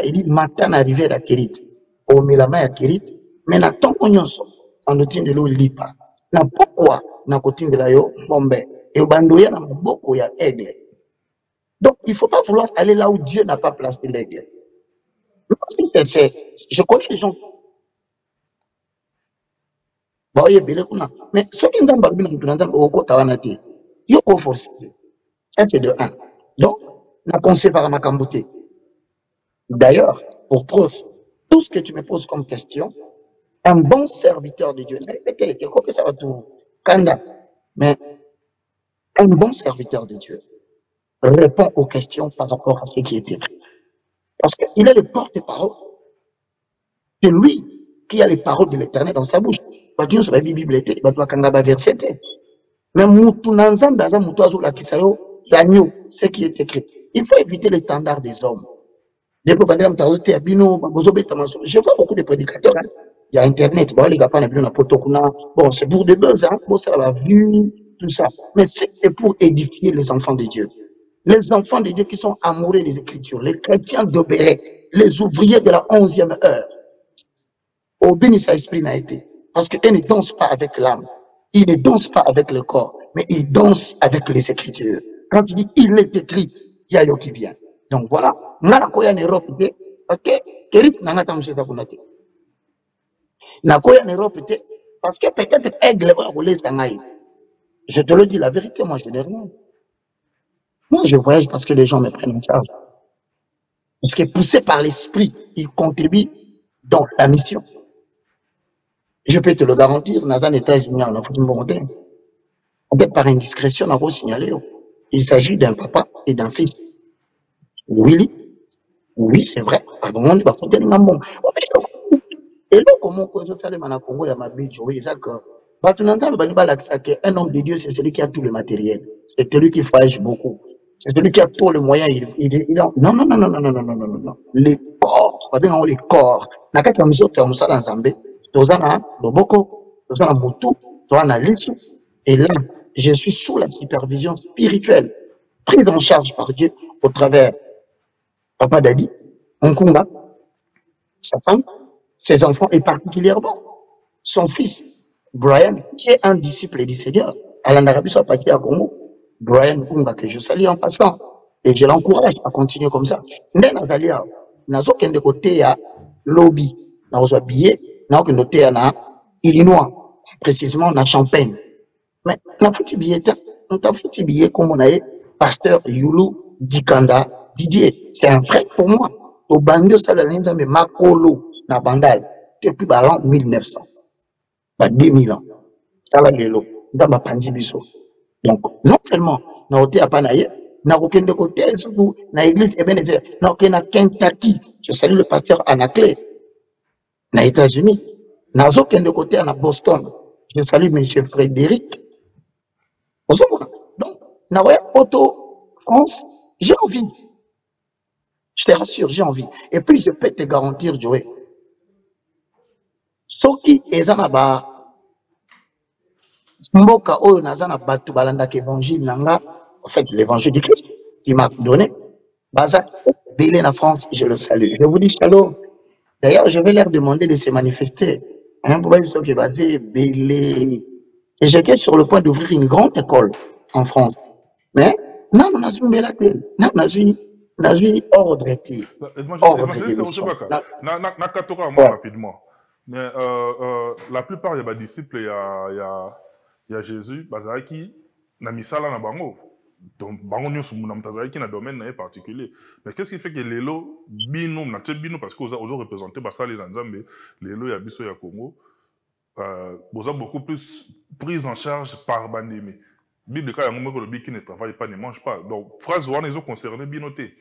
Il dit matin arrivé à Kérit, au Milama à Kérit, mais na tant qu'on y en tient de l'eau lipa. Na pourquoi na côté de la yo bombe et au bandoya na beaucoup ya aigle. Donc il faut pas vouloir aller là où Dieu n'a pas placé l'aigle. Je connais les gens. Mais ce qui nous a dit au Kotawanati, il faut forcer. Ça c'est de 1. Donc, na pensé par ma cambouté. D'ailleurs, pour preuve, tout ce que tu me poses comme question, un bon serviteur de Dieu, répétez, je crois que ça va tout, Kanda, mais un bon serviteur de Dieu répond aux questions par rapport à ce qui est écrit. Parce qu'il est le porte-parole. C'est lui qui a les paroles de l'Éternel dans sa bouche. Dieu sur la Bible était, il doit kanga verset. Mais moutou nanzamba za moutou azou la kisayo, l'agneau, ce qui est écrit. Il faut éviter les standards des hommes. Je vois beaucoup de prédicateurs. Hein. Il y a Internet. Bon, les gars, bon, c'est pour des buzz. Hein. Bon, ça va vu, tout ça. Mais c'est pour édifier les enfants de Dieu. Les enfants de Dieu qui sont amoureux des Écritures. Les chrétiens d'Obéret. Les ouvriers de la 11e heure. Au bénissa esprit n'a été. Parce qu'ils ne dansent pas avec l'âme. Ils ne dansent pas avec le corps. Mais ils dansent avec les Écritures. Quand il dit il est écrit, il y a yo qui vient. Donc voilà. Nakoya en Europe, ok? Kérit nangata msheka kunate. Nakoya en Europe, parce que peut-être aigle va rouler sangaï. Je te le dis la vérité, moi je n'ai rien. Moi je voyage parce que les gens me prennent en charge. Parce que poussé par l'esprit, ils contribuent dans la mission. Je peux te le garantir, dans les États-Unis, on a foutu mon modèle. Peut-être par indiscrétion, on a signalé. Il s'agit d'un papa et d'un fils. Oui, oui, c'est vrai. Pardon, on va faire maman. Et donc, comment je sais que Congo y a ma bille, c'est que un homme de Dieu, c'est celui qui a tout le matériel. C'est celui qui voyage beaucoup. C'est celui qui a tout le moyen. Non, non, non, non, non, non, non, non, non, non. Les corps, pas bien les corps. Nakata miso te musala nzambe. Tozana loboko, tozana mutu, tozana lisu. Et là, je suis sous la supervision spirituelle, prise en charge par Dieu au travers Papa Dadi, Nkunga, sa femme, ses enfants et particulièrement son fils, Brian, qui est un disciple du Seigneur. À l'Arabie Saoudite, à Congo, Brian Nkunga, que je salue en passant, et je l'encourage à continuer comme ça. Mais Nazalia, n'a aucun de côté à lobby, n'a aucun billet, n'a aucun noté à Illinois, précisément dans Champagne. Mais n'a foutu billet, on t'a foutu billet comme on a eu pasteur Youlou Dikanda Didier. C'est un frère pour moi. Au bandeau, ça l'a mais Makolo, na bandal, depuis l'an 1900. 2000 ans. Ça va l'élo. Dans ma pandibiso. Donc, non seulement, n'a été à Panaye, n'a aucun de côté, surtout, n'a église, et bien, n'a aucun à Kentucky. Je salue le pasteur Anaclé. N'a États-Unis. N'a aucun de côté à Boston. Je salue monsieur Frédéric. Donc, n'a rien auto France, j'ai envie. Je te rassure, j'ai envie. Et puis, je peux te garantir, Joey. Ce qui est en bas, Mboka oyo naza na bato balandaka évangile nanga, en fait l'évangile du Christ qui m'a donné, baza belé na France, je le salue. Je vous dis shalom. D'ailleurs, je vais leur demander de se manifester. Hein, pour ceux qui basé belé. Et j'étais sur le point d'ouvrir une grande école en France. Mais non, on a vu la télé. Non, on a vu ordre été. Ordre d'émission. Na katoka moi rapidement. Mais la plupart il y a des disciples, il y a Jésus, bazaki na misala na bango. Donc bango nyo sumu na mtazaki na domaine na particulier. Mais qu'est-ce qui fait que lelo bino na te bino parce que ozo représenter basali na Nzambe, lelo ya biso ya Congo boza beaucoup plus prise en charge par bandemi. Bible ka yango moko lobi qui ne travaille pas ne mange pas. Donc phrase wana ils ont concerné binoté.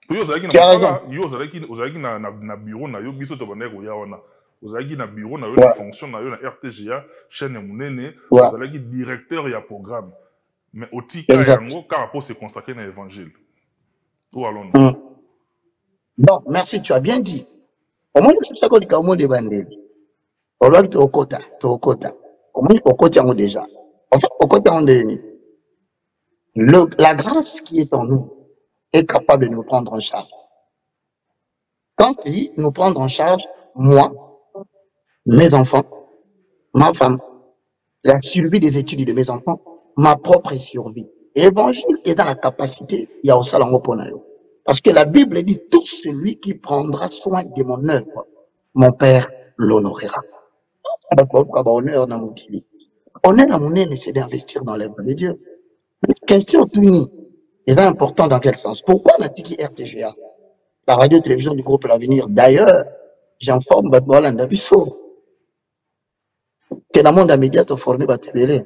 Pour yo zaki na masala, yo zaki na bureau na yo biso to bandeko ya wana. Ozalaki na bureau na yo na fonction na yo na RTGA chaîne munene, ozalaki directeur ya programme. Mais au tika yango car pour se consacrer dans l'évangile. Où allons-nous? Donc merci, tu as bien dit. Au moins c'est ça qu'on dit au monde de bandeli. Au loi de okota. Au moins okota yango déjà. En fait okota on est la grâce qui est en nous est capable de nous prendre en charge. Quand il dit nous prendre en charge, moi, mes enfants, ma femme, la survie des études de mes enfants, ma propre survie. L'évangile est dans la capacité, il y a aussi l'angoponayo. Parce que la Bible dit, tout celui qui prendra soin de mon œuvre, mon Père l'honorera. Honneur dans mon kili. Honneur dans mon aîné, c'est d'investir dans l'œuvre de Dieu. Question Touni, c'est important dans quel sens? Pourquoi la Tiki RTGA, la radio-télévision du groupe L'Avenir? D'ailleurs, j'informe Badouala Ndabiso que dans le monde média te formé Batubélé.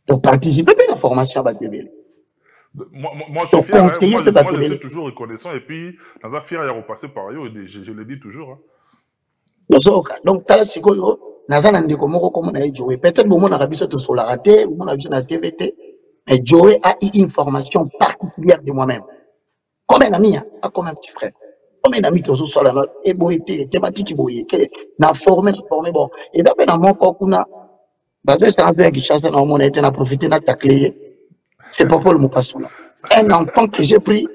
Donc participer à la formation à Batubélé. Moi, je suis fier, moi, je suis toujours reconnaissant et puis, dans un fier, il y a repassé par eux, je le dis toujours. Hein. Donc, tu as peut-être que mon arabe sur la raté, mon arabe sur la TVT, mais Joey a eu une formation particulière de moi-même. Comme un ami, comme un petit frère. Comme un ami qui soit la note, et bon, thématique, n'a formé, bon. Et d'après, dans mon corps, c'est un peu qui chasse dans mon été, n'a profité, n'a taclé. C'est Popol Moupasoula. Un enfant que j'ai pris,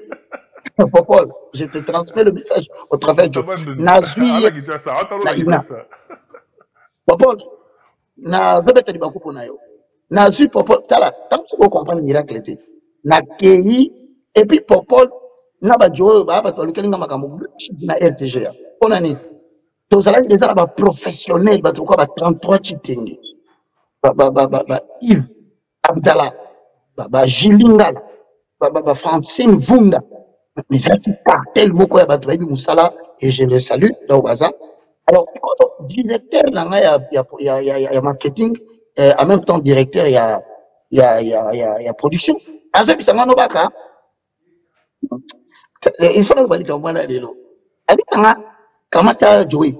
Popol, je te transmets le message au travers de Nazui. Popol, Nazui Popol, tant que vous comprenez le miracle, Nakei, et puis Popol, Nabadjo, Babatolukeling, na RTGA. On a dit, tous les gens sont professionnels, 33 chitingi. Yves Abdallah, Jilingala, Francine Vunda, mais ça qui cartel beaucoup à Batouabi Moussala, et je le salue, alors, directeur, il y a marketing, en même temps, directeur, il y a production. Il faut que vous ayez un comment tu as joué?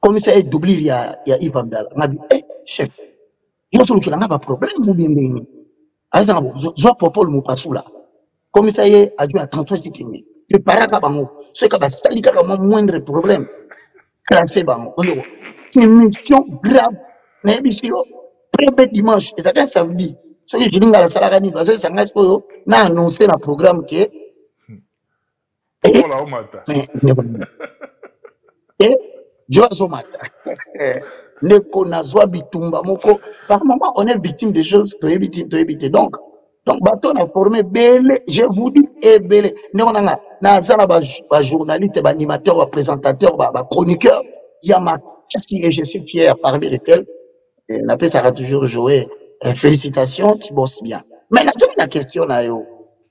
Comme ça, il doublé, il y a Yves Abdallah. On a dit, chef, il y a un problème, vous bien bien. Je propose le mot là. Comme ça, il y a 33 tickets. Je parle à Bango. Ce qui est le moindre problème. Classé Bango. Une mission grave. Premier dimanche, et ça fait samedi. Ce que je dis à la Salarani, parce que ça a annoncé le programme qui est. Par moment, on est victime des choses, to éviter. Donc, bateau a formé belé, je vous dis, et belé. Nous, on a journaliste, animateur, présentateur, chroniqueur, il y a ma et je suis fier parmi lesquels, la paix sera toujours joué. Félicitations, tu bosses bien. Mais la question là,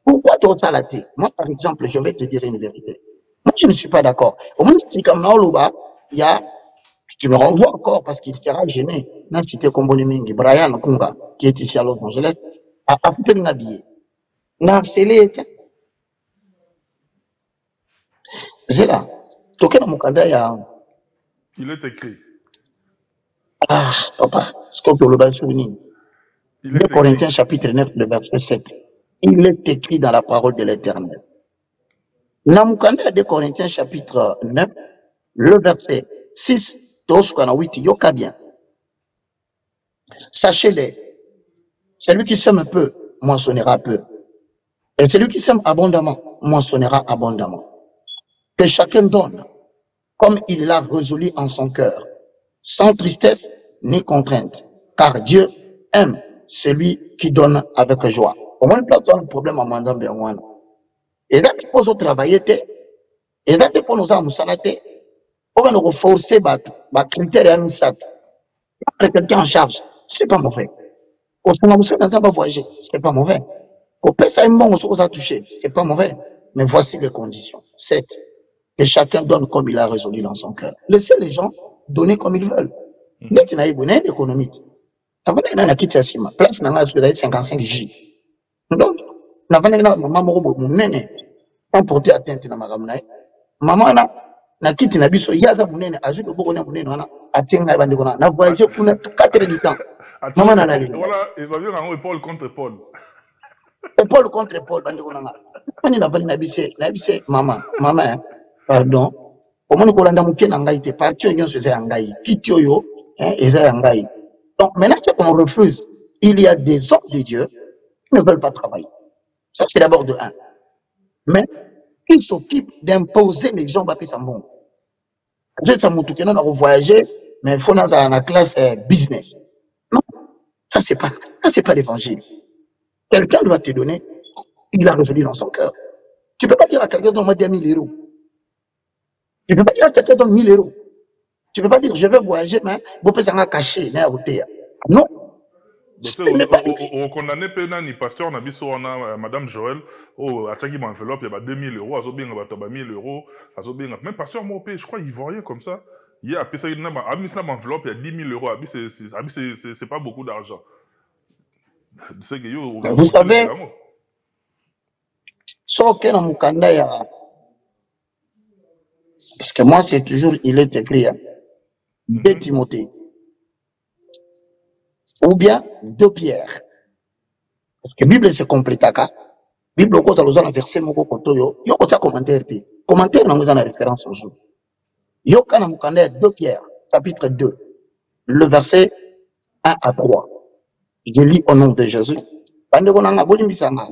pourquoi tu as la tête? Moi, par exemple, je vais te dire une vérité. Moi, je ne suis pas d'accord. Au moins, si comme là, il y a, tu me renvoies encore parce qu'il sera gêné. Dans cité Kombonemingi, Brian Kunga, qui est ici à Los Angeles, a fait un habillé. N'a scellé. C'est là. Toké dans mon cadre, il est écrit. Ah, papa, ce qu'on peut le souvenir. 2 Corinthiens chapitre 9, le verset 7. Il est écrit dans la parole de l'Éternel. Namukanda 2 Corinthiens chapitre 9, le verset 6 tosuka na 8 yoka bien. Sachez-le, celui qui sème un peu moissonnera peu. Et celui qui sème abondamment moissonnera abondamment. Que chacun donne comme il l'a résolu en son cœur, sans tristesse ni contrainte, car Dieu aime celui qui donne avec joie. Au moins, il y a un problème à Manzambe. Et là, il faut travailler. Et là, il faut nous amusanate. On va nous forcer à critères et à après quelqu'un en charge, c'est pas mauvais. Au fond, on va voyager, c'est pas mauvais. Au pèse un bon, on va toucher, c'est pas mauvais. Mais voici les conditions. 7. Que chacun donne comme il a résolu dans son cœur. Laissez les gens donner comme ils veulent. Mais tu n'as pas d'économie. Avant de quitter la place, on a 55 J. Donc, on a maman sans porter atteinte à ma ramnaï. Maman na quitté na biso yaza munene ajoute beaucoup na munene wana atenga bande kona na voyage pour 4 heures du temps. Maman na la ligne. Voilà, il va bien en épaule contre Paul. Épaule contre Paul bande kona nga. Kani na bande na bise maman pardon. Comment ko landa muke na ngai te parti yo se ngai kiti yo eza ngai. Donc maintenant qu'on refuse, il y a des hommes de Dieu qui ne veulent pas travailler. Ça c'est d'abord de 1. Mais qui s'occupe d'imposer les gens à sa monde. Je sais que nous avons voyagé, mais il faut dans la classe business. Non, ça c'est pas l'évangile. Quelqu'un doit te donner, il a résolu dans son cœur. Tu ne peux pas dire à quelqu'un donne-moi 10 000 euros. Tu ne peux pas dire à quelqu'un donne 1 000 euros. Tu ne peux pas dire je vais voyager, mais vous pouvez s'en cacher, non. Au condamné ni pasteur na biso wana madame Joël a tchaki ma enveloppe il y a 2000 euros azobenga bato ba 1000 euros azobenga même pasteur Mopé je crois ivoirien comme ça il y a pesa ina ma enveloppe il y a 10 000 euros c'est pas beaucoup d'argent. Vous savez soke na mukanda ya parce que moi c'est toujours il est écrit de Timothée ou bien 2 Pierre. Parce que la Bible c'est complétaka. La Bible quand on a verset moko kotoyo, yo kota commentaire te. Commentaire na ngeza na référence au jour. Yo kana mukanda 2 Pierre chapitre 2 le verset 1 à 3. Je lis au nom de Jésus. Bande ko nanga bolimbisa nga.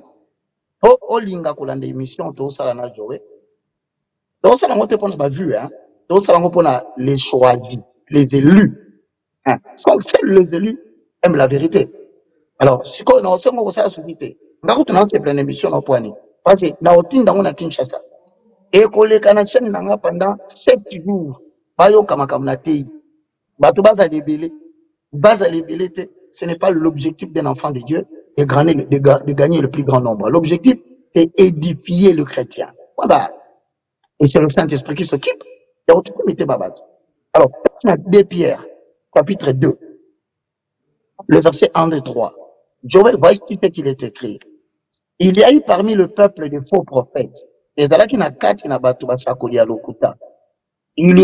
O linga kolanda émission to sala na jowe. To sala ngote pona ba vu hein. To sala ngo pona les choisis, les élus. Hein. Seuls les élus aiment la vérité. Alors, si on a aussi un subité, on a une pleine émission au point. Parce que na otinda on a Kinshasa. Et que les Canadiens n'ont pendant 7 jours, bayo kamakamna tei, bato baza débélé, ce n'est pas l'objectif d'un enfant de Dieu de gagner le plus grand nombre. L'objectif, c'est édifier le chrétien. Voilà. Et c'est le Saint-Esprit qui s'occupe. Alors, 2 Pierre, chapitre 2. Le verset 1 et 3. Joël, voici ce qu'il est écrit. Il y a eu parmi le peuple des faux prophètes. Il y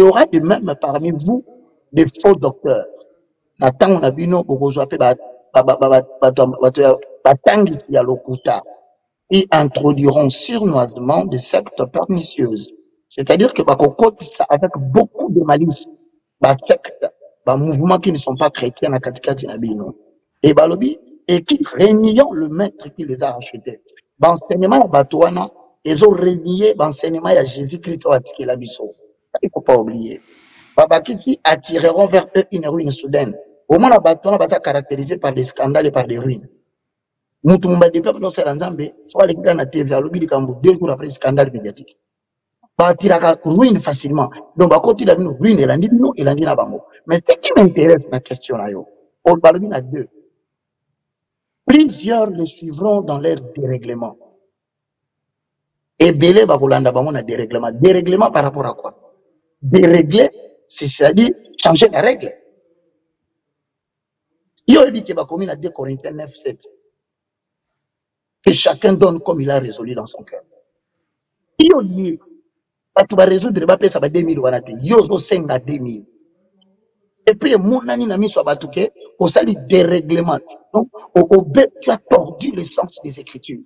aura de même parmi vous des faux docteurs. Ils introduiront surnoisement des sectes pernicieuses. C'est-à-dire que avec beaucoup de malice, mouvements qui ne sont pas chrétiens na katikati na bino et balobi et qui régnant le maître qui les a rachetés l'enseignement ya bato wana ils ont régné l'enseignement ya Jésus-Christ au atikela biso. Il faut pas oublier babakisi attireront vers eux une ruine soudaine. Au moins la bato wana bata caractérisé par des scandales et par des ruines. Mutu mba depuis non c'est nzambe soit les gars na TV alobi likambo 2 jours après scandale médiatique. Batiraka ruine facilement. Donc, à côté de la ruine, il a dit non, il a dit bango. Mais ce qui m'intéresse dans la question, on parle bien à 2. Plusieurs le suivront dans leur dérèglement. Et Belé Babolanda Bango a dérèglement. Dérèglement par rapport à quoi? Dérégler, c'est-à-dire changer la règle. Il y a dit que Bakomi a 2 Corinthiens 9, 7. Que chacun donne comme il a résolu dans son cœur. Il y a dit tu vas résoudre ça va 2000 wanate yozo senga 2000 et puis mon nani na miso abatuke au sali dérèglement donc au tu as tordu le sens des écritures.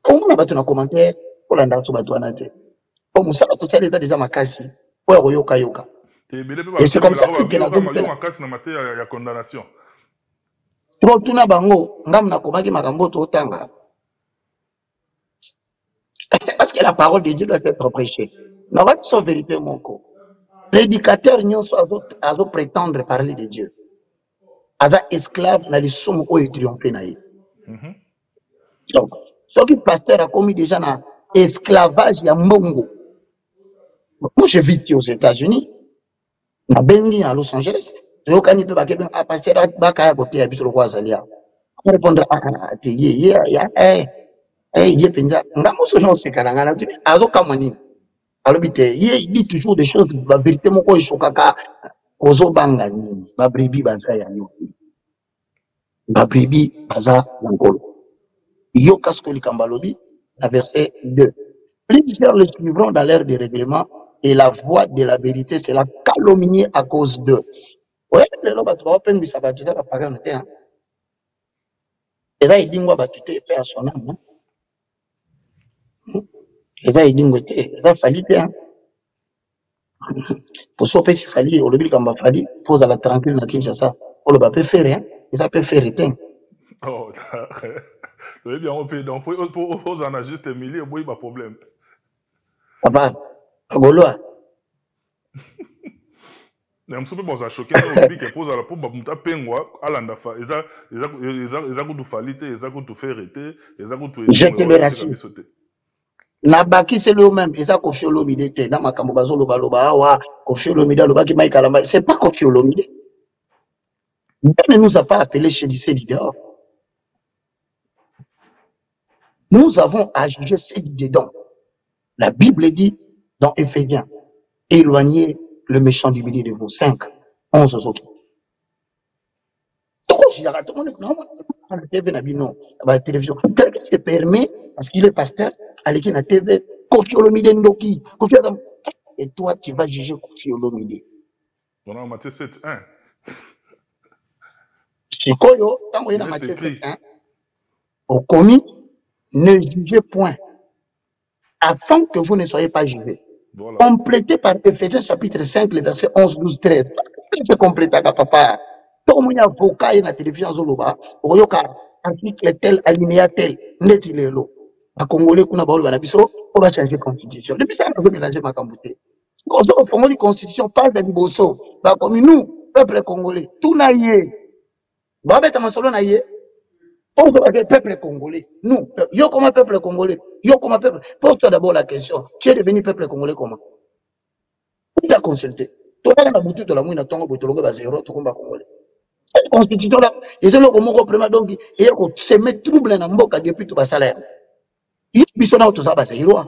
Comment on va te commentaire pour la ndatu batu wanate pour musala to sali ta déjà makasi pour yoka Et c'est comme ça que la la condamnation. Tuna bango, ngam na komaki makambo to tanga. Parce que la parole de Dieu doit être prêchée. Non, va son vérité mon co. Prédicateur nyon so azo prétendre parler de Dieu. Aza esclave na les sommes o triompher na ye. Donc, ce qui pasteur a commis déjà na esclavage ya mbongo. Moi je vis ici aux États-Unis. Na bengi à Los Angeles. Yo kani pe ba ke ben a passer ba ka côté ya biso lo kwa zalia. On répondre à te ya ye penza ngamo so non se kalanga tu azo kamani. Alors il dit toujours des choses la vérité moko ishokaka ozo banga nini ba bribi banza ya yo. Ba bribi baza ngolo. Yo kasko likambalobi la verset 2. Plusieurs le suivront dans l'ère des règlements et la voix de la vérité sera calomniée à cause d'eux. Ouais, le loba tu vas open bi sabatu ka parler en terre. Et là il dit ngwa batute personnellement. Et là il dit ngwete, là fali bien. Pour ça si fali au lebi kamba fali pose à la tranquille na Kinshasa. On le peut faire hein, et ça peut faire éteint. Oh. Oui bien on peut donc pour on a juste Émilie boy pas problème. Papa, Goloa. Mais je suis pas choqué que pose à la pompe muta pengwa alanda fa eza kutu falite eza kutu ferete eza kutu jeter le racine na baki c'est le même eza Koffi Olomide te na makambo bazolo baloba awa Koffi Olomide aloba ki Mike Alamba c'est pas Koffi Olomide. Dieu ne nous a pas appelé chez ces leaders. Nous avons à juger ces dedans. La Bible dit dans Éphésiens, éloignez le méchant du milieu de vous. 5, 11 autres. La télévision. Quelqu'un se permet, parce qu'il est pasteur, aller à la TV, Koffi Olomide Ndoki. Et toi, tu vas juger Koffi Olomide. On a Matthieu 7, 1. C'est quoi, tant qu'on a Matthieu 7, 1. Au commis, ne jugez point, afin que vous ne soyez pas jugés. Voilà. Complété par Éphésiens chapitre 5, le verset 11, 12, 13. C'est complété, papa. Tout le monde a avocat et la télévision Zoloba, Oyoka, article tel, alinéa tel, net il est là. À Congolais, qu'on a parlé à biso, on va changer la constitution. Depuis ça, on va mélanger ma cambouté. On va faire une constitution, pas de Liboso. Comme nous, peuple congolais, tout naïe. Bah, bête à ma solo naïe. On se bat peuple congolais. Nous, yo comme peuple congolais, yo comme peuple. Pose-toi d'abord la question. Tu es devenu peuple congolais comment? Qui t'a consulté? Toi, tu as boutu de la mouine à ton boutologue à zéro, tu combat congolais. Cette constitution là, et c'est le moment premier donc, et se met trouble dans mboka depuis tout bas salaire. Il y a tout ça bas zéro.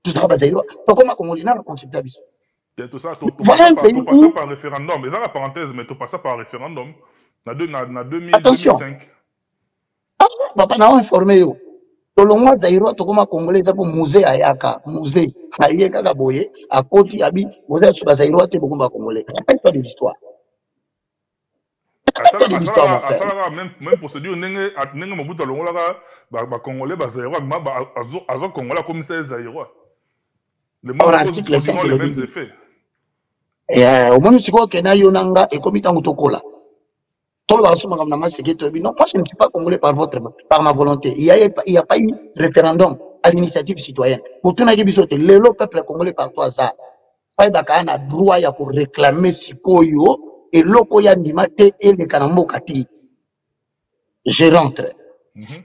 Tout ça bas zéro. Pas comme congolais n'a consulté biso. Tout ça, tout passer par référendum. Mais ça la parenthèse, mais tout passer par référendum. Na 2005. Papa na informé yo. Tolongwa Zaïro tokoma congolais za pour musée ayaka, musée. Ayeka ka boye, a koti abi, musée sur Zaïro te bokumba congolais. Rappelle-toi de l'histoire. Même procédure nenge mobuta longola ba congolais ba Zaïro ba azo congolais comme ça Zaïro. Le même article 5 les mêmes effets. Et au moins siko kena yonanga et comme tango tokola. Non, moi je ne suis pas congolais par ma volonté. Il n'y a pas eu référendum à l'initiative citoyenne. Pour tout le peuple congolais par toi, ça. Il y a droit pour réclamer ce koyo et loko ya nimate et le kanambo kati. Je rentre.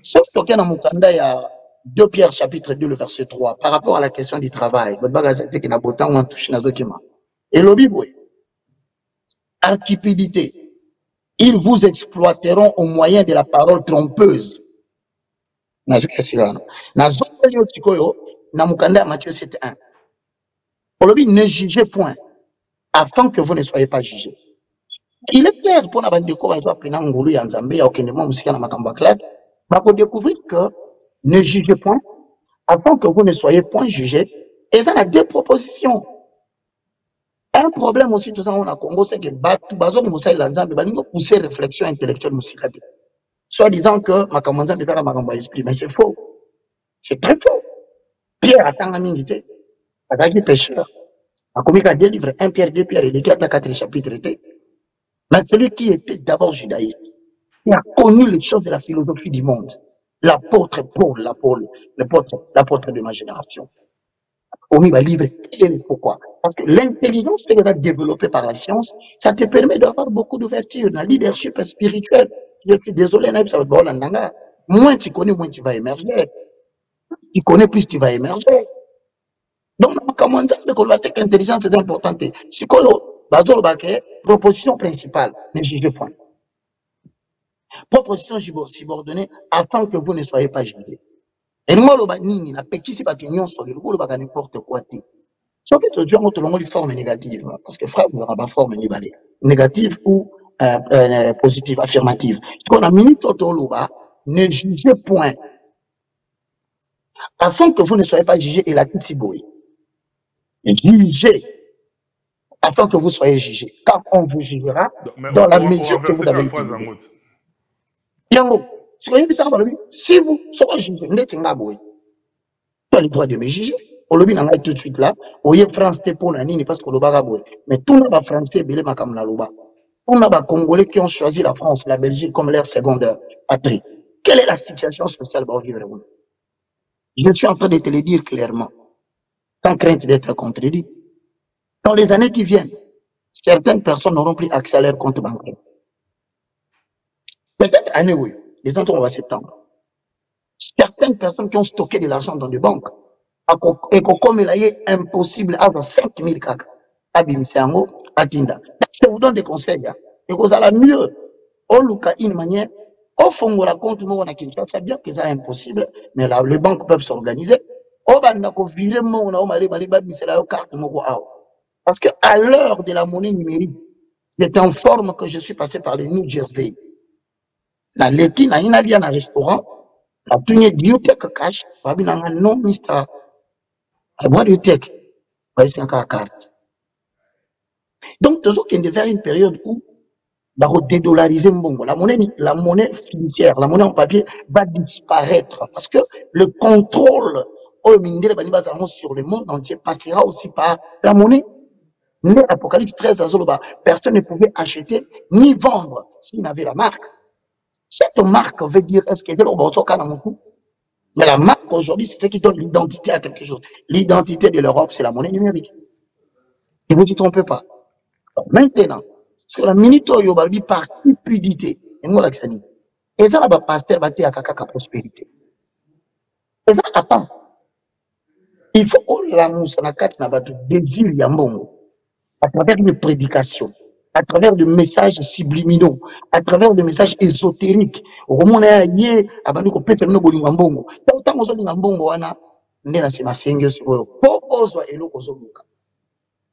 Sauf que dans mon candidat, il y a 2 Pierre chapitre 2, le verset 3, par rapport à la question du travail. Et l'obiboué. Archipédité. Ils vous exploiteront au moyen de la parole trompeuse. Matthieu 7:1. Ne jugez point, afin que vous ne soyez pas jugés. Il est clair pour la découvrir que ne jugez point, afin que vous ne soyez point jugés. Et ça a 2 propositions. Un problème aussi, tout ça, on a Congo, c'est que Bazo Moussaï Lanzambe, il faut pousser réflexion intellectuelle Moussikate. Soit disant que Makamanza n'est pas ma esprit, mais c'est faux. C'est très faux. Pierre attend la minute, attaque pêcheur. A commis qu'à 2 livres, 1 Pierre, 2 Pierre, et les 4 chapitres étaient. Mais celui qui était d'abord judaïste, qui a connu les choses de la philosophie du monde, l'apôtre Paul, l'apôtre de ma génération. Commis va livre, pourquoi? Parce que l'intelligence que tu as développée par la science, ça te permet d'avoir beaucoup d'ouverture dans le leadership spirituel. Je suis désolé, moins tu connais, moins tu vas émerger. Tu connais plus, tu vas émerger. Donc, comment dire que l'intelligence est importante. Proposition principale, ne jugez point. Proposition subordonnée afin que vous ne soyez pas jugés. Et nous, on a péqué si pas union sur le goût, n'importe quoi. Sauf que tu as une forme négative, parce que frère, vous n'aurez pas forme négative ou positive, affirmative. Ce qu'on a mis ne jugez point. Afin que vous ne soyez pas jugés, et la tissiboui. Jugez. Afin que vous soyez jugés. Car on vous jugera dans la mesure que vous avez utilisée. Si vous soyez jugés, vous êtes tu as le droit de me juger. Au lobby, on tout de suite là. Oye France te pour nani parce que le bagaboué. Mais tout le français, belé makam na loba. On a des Congolais qui ont choisi la France, la Belgique comme leur seconde patrie. Quelle est la situation sociale au vivre? Je suis en train de te le dire clairement, sans crainte d'être contredit. Dans les années qui viennent, certaines personnes n'auront plus accès à leur compte bancaire. Peut-être année oui, les autres on va septembre. Certaines personnes qui ont stocké de l'argent dans des banques, et comme il est impossible à 5 000 caca, à Bimisango, à Tinda. Je vous donne des conseils. Et vous allez mieux, au Luka, une manière, au fond, la compte, on a Kinshasa, bien que c'est impossible, mais là, les banques peuvent s'organiser. Au Bandako, virement, on a Mali, c'est la carte, parce qu'à l'heure de la monnaie numérique, je t'informe que je suis passé par le New Jersey. La Leki, na ina bien un restaurant, la tenue bibliothèque cash, babina non, Mr. À boire du tech, c'est une carte. Donc, toujours qu'il devient une période où va dédollariser la monnaie financière, la monnaie en papier va disparaître parce que le contrôle sur le monde entier passera aussi par la monnaie. Mais Apocalypse 13, personne ne pouvait acheter ni vendre s'il n'avait la marque. Cette marque veut dire, est-ce que mais la marque aujourd'hui, c'est ce qui donne l'identité à quelque chose. L'identité de l'Europe, c'est la monnaie numérique. Ne vous y trompez pas. Donc, maintenant, sur la minute où il y a par cupidité, et moi, l'accent, et ça, le pasteur va à kaka prospérité. Et ça, attends. Il faut que la mousse na carte na batu désir yambongo à travers des prédications, à travers des messages subliminaux, à travers des messages ésotériques. Au moment où on est abandonné qu'on peut faire nos bolingo mbongo. Tant qu'on soit mbongo wana, ndena se masenge sur po ozo elo kozo luka.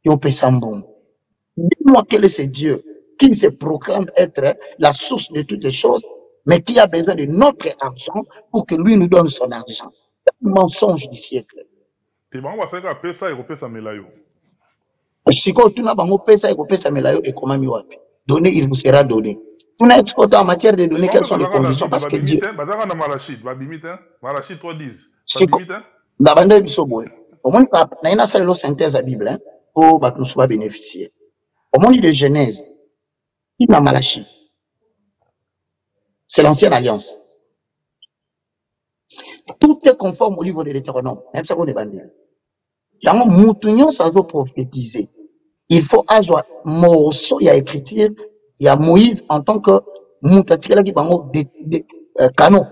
Yo pesa mbongo. Dis-moi quel est ce Dieu qui se proclame être la source de toutes les choses, mais qui a besoin de notre argent pour que lui nous donne son argent. C'est un mensonge du siècle. Si tu n'as pas de donné, il vous sera donné. Tu n'as pas en matière de données, quelles sont les conditions? Parce que Dieu. Au moins, il y a une synthèse à la Bible pour que nous soyons bénéficiés. Au moment de Genèse, il y a Malachie. C'est l'ancienne alliance. Tout est conforme au livre de l'Hétéronome. Même ça, on est bandé. Il y a un moutonnion sans prophétiser. Il faut avoir morceau, il y a écriture, il y a Moïse en tant que moutatira qui bango des canons,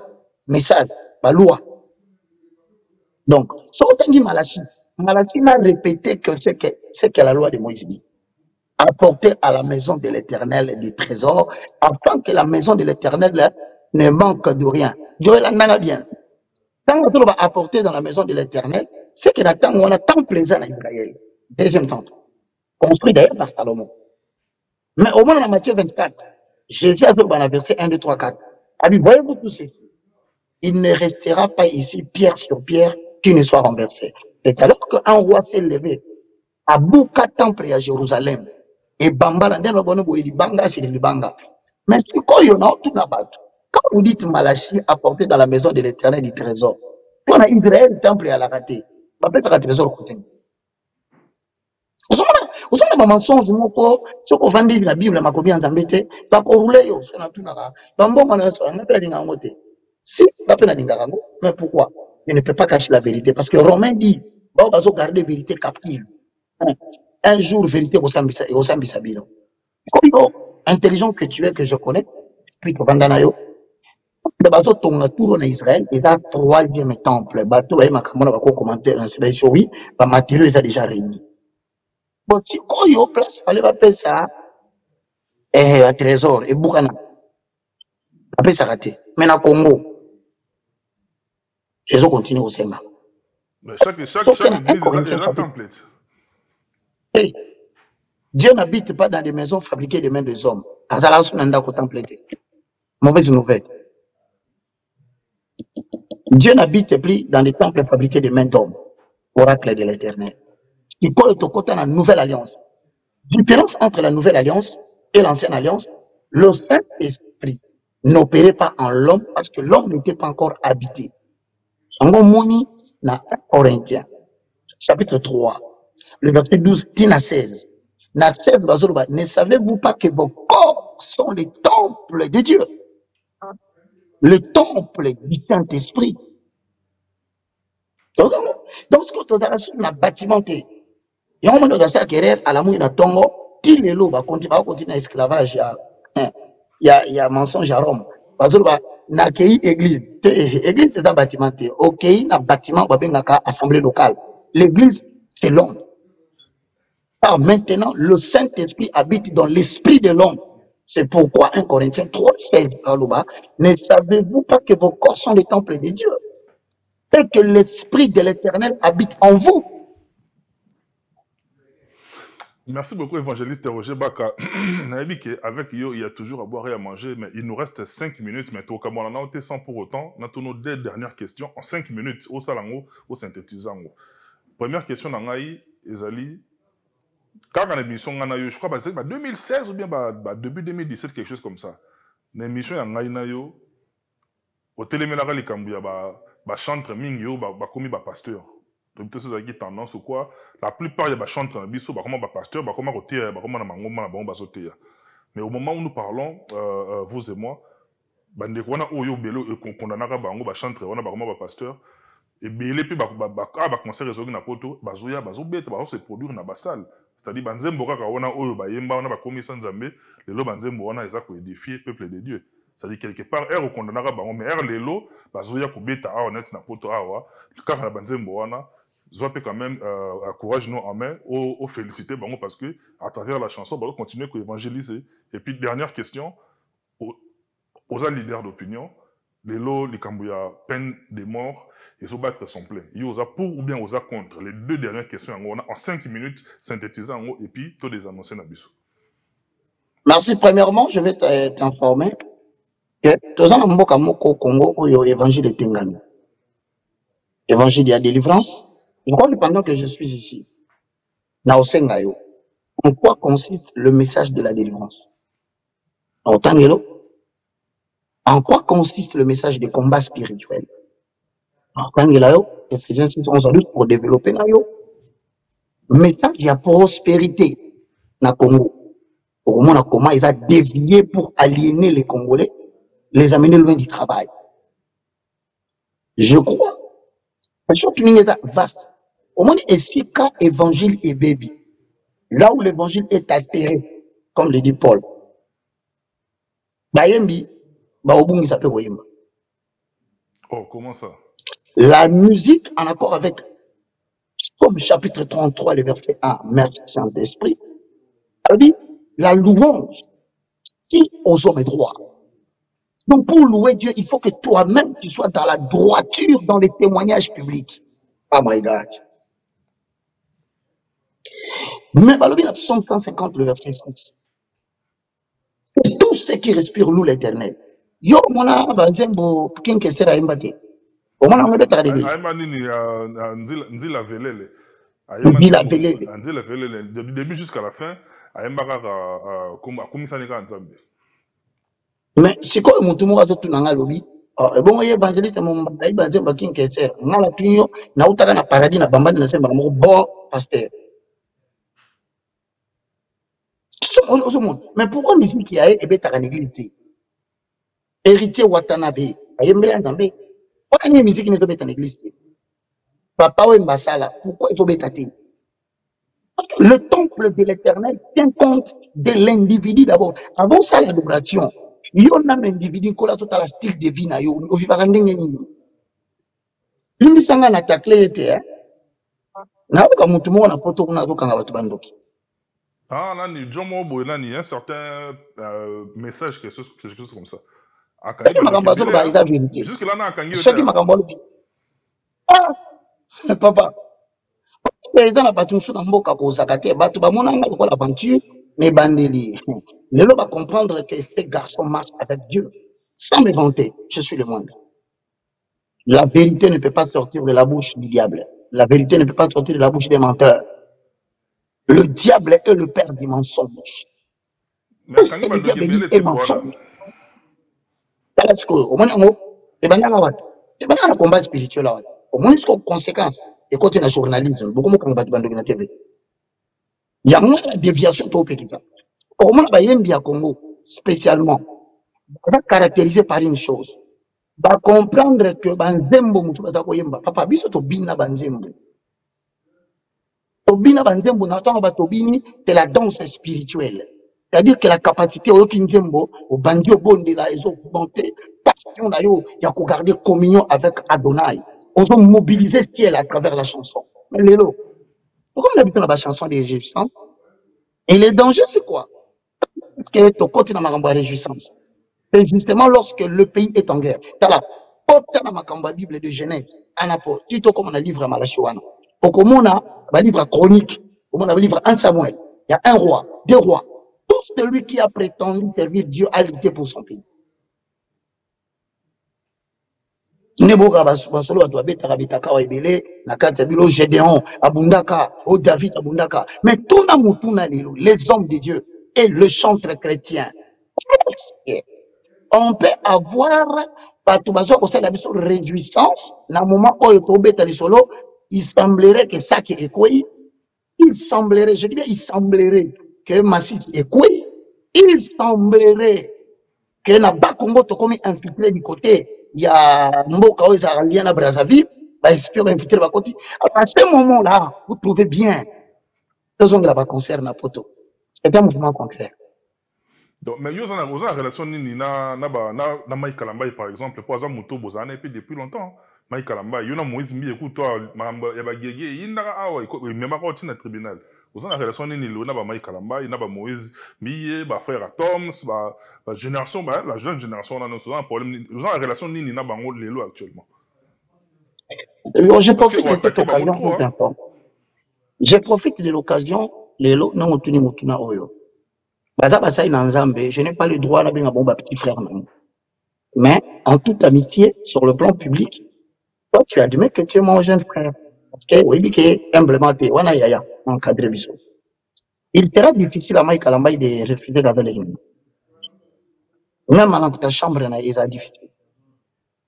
message, la loi. Donc, ce qu'on dit Malachie m'a répété que c'est que la loi de Moïse dit. Apporter à la maison de l'Éternel des trésors, afin que la maison de l'Éternel ne manque de rien. Dieu en a bien. Quand on va apporter dans la maison de l'Éternel, c'est que on a tant plaisir à Israël. Deuxième temps, construit d'ailleurs par Salomon. Mais au moins dans la Matthieu 24, Jésus a dit dans la verset 1, 2, 3, 4. Voyez-vous tout ceci? Il ne restera pas ici pierre sur pierre qui ne soit renversé. C'est alors qu'un roi s'est levé à Bouka temple et à Jérusalem. Et Bamba, Banga, c'est le Banga. Mais c'est quoi, il y en a tout là-bas. Quand vous dites Malachie apporté dans la maison de l'Éternel du trésor, on a Israël, temple et à la raté. On peut faire un trésor côté. Vous avez un mensonge, ce qu'on vend la Bible, ma copine en zambete, pas pour rouler, on a tout nara. Dans bon moment, on a pas la moté. Si, pas peine à l'ingarango, mais pourquoi? Je ne peux pas cacher la vérité, parce que Romain dit, bon, on va garder vérité captive. Un jour, vérité au Sambisabino. Intelligent que tu es, que je connais, puis que Vandanayo, le bateau tourne tour en Israël, ils ont troisième temple. Bateau, et ma caméra va commenter un série, oui, ma matériau, ils ont déjà réuni. Bon, si quand il y a place, il va payer ça, et un trésor, et Boukana. Après, ça raté. Maintenant, Congo, ils ont continué au Sénat. Chaque église a un template. Hey, Dieu n'habite pas dans des maisons fabriquées des mains des hommes. Azala Sunanda ko template. Mauvaise nouvelle. Dieu n'habite plus dans des temples fabriqués des mains d'hommes. Oracle de l'Éternel. Il peut être au côté de la nouvelle alliance. Différence entre la nouvelle alliance et l'ancienne alliance, le Saint-Esprit n'opérait pas en l'homme parce que l'homme n'était pas encore habité. Sango Moni na 1 Corinthiens, chapitre 3, le verset 12, dit à 16. Na 16, ne savez-vous pas que vos corps sont les temples de Dieu? Le temple du Saint-Esprit. Donc, ce que tu as reçu dans le bâtiment, il y a un moment de guerre à la mouille de Tongo, il est là, va continuer l'esclavage. Il y a mensonge à Rome. Parce que na église. L'église, c'est un bâtiment. Ok, un bâtiment, on va bien assemblée locale. L'église, c'est l'homme. Alors maintenant, le Saint-Esprit habite dans l'esprit de l'homme. C'est pourquoi 1 Corinthiens 3, 16, ne savez-vous pas que vos corps sont les temples de Dieu et que l'Esprit de l'Éternel habite en vous? Merci beaucoup, évangéliste Roger Baka. Avec Yo, il y a toujours à boire et à manger, mais il nous reste 5 minutes. Mais au Cameroun, on a sans pour autant, on a nos 2 dernières questions en 5 minutes, au salango, au synthétisant. Première question, Nangaï, Ezali. Quand on a émission, je crois que c'est 2016 ou bien début 2017, quelque chose comme ça. L'émission, il y a au téléménara, les Cambouya, chantre mingyo, commis pasteur. Donc, c'est qui tendance ou quoi. La plupart, il y a chantre biso, comment pasteur, comment roté, comment mangoma, mais au moment où nous parlons, vous et moi, bande ko na oyo belo e kondanaka bango ba chantre wana ba comment pasteur et belé puis ba concert ezoki na poto bazoya bazobeta bazo se produire na basal, c'est-à-dire banzembo kaka wana oyo ba yemba wana ba komisa nzambe lelo banzembo wana eza ko édifier peuple de Dieu, c'est-à-dire quelque part er kondanaka bango mais er lelo bazoya ko beta a honnête na poto awa kaka na banzembo wana zope quand même courage nous en main au féliciter bango parce que à travers la chanson ba continuer ko évangéliser. Et puis dernière question, aux leaders d'opinion, les lots, les Cambouya, peine de mort, et se battre son plein. Il y a pour ou bien aux contre. Les 2 dernières questions en 5 minutes, synthétiser en haut, et puis tout des annoncer na biso. Merci. Premièrement, je vais t'informer que tous en Mboka Moko Congo, où il y a l'évangile de Tengani. Évangile de la délivrance. Je crois que pendant que je suis ici, na Osengayo, en quoi consiste le message de la délivrance? En quoi consiste le message des combats spirituels? Ephésiens 6, 11 à 12 pour développer le message de la prospérité na Congo. Au moment comment ils ont dévié pour aliéner les Congolais, les amener loin du travail. Je crois. Parce que c'est vaste. Au moment ici, quand évangile est baby, là où l'évangile est altéré, comme le dit Paul, Bayembi, oh, comment ça? La musique, en accord avec Somme chapitre 33, le verset 1, merci Saint-Esprit, elle dit la louange aux hommes est droit. Donc pour louer Dieu, il faut que toi-même tu sois dans la droiture dans les témoignages publics. Oh my God. Mais la Psaume 150, le verset 6. Et tous ceux qui respirent louent l'Éternel. Yo, mona banzembo kinkestera imbate. Omona ngebe taradeli. Ayema nini nzila velele. Nzila velele. Nzila velele du début jusqu'à la fin, ayema kaka komisani ka nzambe. Mais siko mutu mo azo tunanga lobi. Bon évangéliste mo bayi banzembo kinkestera. Ngala tunyo na utaka na paradis na bambani na semba mo bon pasteur. Mais pourquoi musique qui a été en église? Héritier Watanabe, ayembela nzambe. Pourquoi la musique ne peut pas en église? Papa ou Mbasala, pourquoi il faut bêtater? Le temple de l'éternel tient compte de l'individu d'abord. Avant ça, l'adoration. Il y a un individu qui a tout style de vie. Au vivarandeng nini. L'indi sanga na takle ete, na oka mutu mo na poto kuna zo kanga batu bandoki. Ah, là, ni Jomo Boy, là, il y a un certain message, quelque chose comme ça. Ah, quand il va le Kébélé, jusque là, on a Kangi. Ce qui m'a cambolé. Ah, papa. Les gens n'ont tout dans mboka ko zakate batu ba monanga ko l'aventure mais bandeli. Les gens va comprendre que ces garçons marchent avec Dieu sans me vanter. Je suis le monde. La vérité ne peut pas sortir de la bouche du diable. La vérité ne peut pas sortir de la bouche des menteurs. Le diable est le père du mensonge. Mais quand il va le Kébélé, tu vois là. Parce que au moins et ben un combat spirituel là. Au moins c'est une conséquence. Et quand tu es journalisme, beaucoup de combat de la TV. Il y a moins de déviation au pays. Au moins il Congo spécialement va caractérisé par une chose. Va comprendre que banzembo mutu batakoyemba papa biso to bina banzembo. To bina banzembo na tango ba to bini c'est la danse spirituelle. C'est-à-dire que la capacité au kinzembo au bandi au bonde là ils ont augmenté passion là yo ya ko garder communion avec Adonai. On va mobiliser ce qui est à travers la chanson. Mais lélo. Pourquoi on habite dans la chanson des Égyptiens? Et le danger c'est quoi? Parce que to côté na makambo réjouissance. C'est justement lorsque le pays est en guerre. T'as la porte dans ma Bible de Genèse. Anapo, tu te comme on a livre à Malachuana. Au Komona, un livre chronique. Au Komona, un livre 1 Samuel. Il y a un roi, deux rois. Tout celui qui a prétendu servir Dieu a lutté pour son pays. Neboga basolo doit betaka betaka wa ebele na kati bilo Gédéon abundaka o David abundaka mais tout na mutuna lelo les hommes de Dieu et le chantre chrétien. On peut avoir réjouissance dans le moment où il semblerait que ça qui est quoi, il semblerait, je dis bien, il semblerait que Massis est quoi, il semblerait que na Bakongo to comme infiltré du côté, il y a Mboka ou Zaralien à Brazzaville, bah espère infiltrer de côté. À ce moment-là, vous trouvez bien, deux hommes là-bas concernent la poto. C'est un mouvement contraire. Donc, mais vous avez une relation na Mike Kalambai, par exemple, pour exemple, Mouto Bozane, et puis depuis longtemps, Mike Kalambai, il y a Moïse Mbi, écoute, toi, il y a Bagégué, il y a même pas au tribunal. Vous avez une relation na Mike Kalambai, na Moïse Mbi, frère Toms, la génération, la jeune génération, on a un problème. Vous avez une relation na Bango Lelo actuellement. Je profite de cette occasion pour t'informer. Je profite de l'occasion, Lelo, non, Mutuna Oyo. Je n'ai pas le droit à bon petit frère. Mais en toute amitié, sur le plan public, toi, tu admets que tu es mon jeune frère. Parce que oui, qui est implémenté, encadré. Il sera difficile à Mike Kalambay de refuser d'avoir les gens. Même dans ta chambre, il est difficile.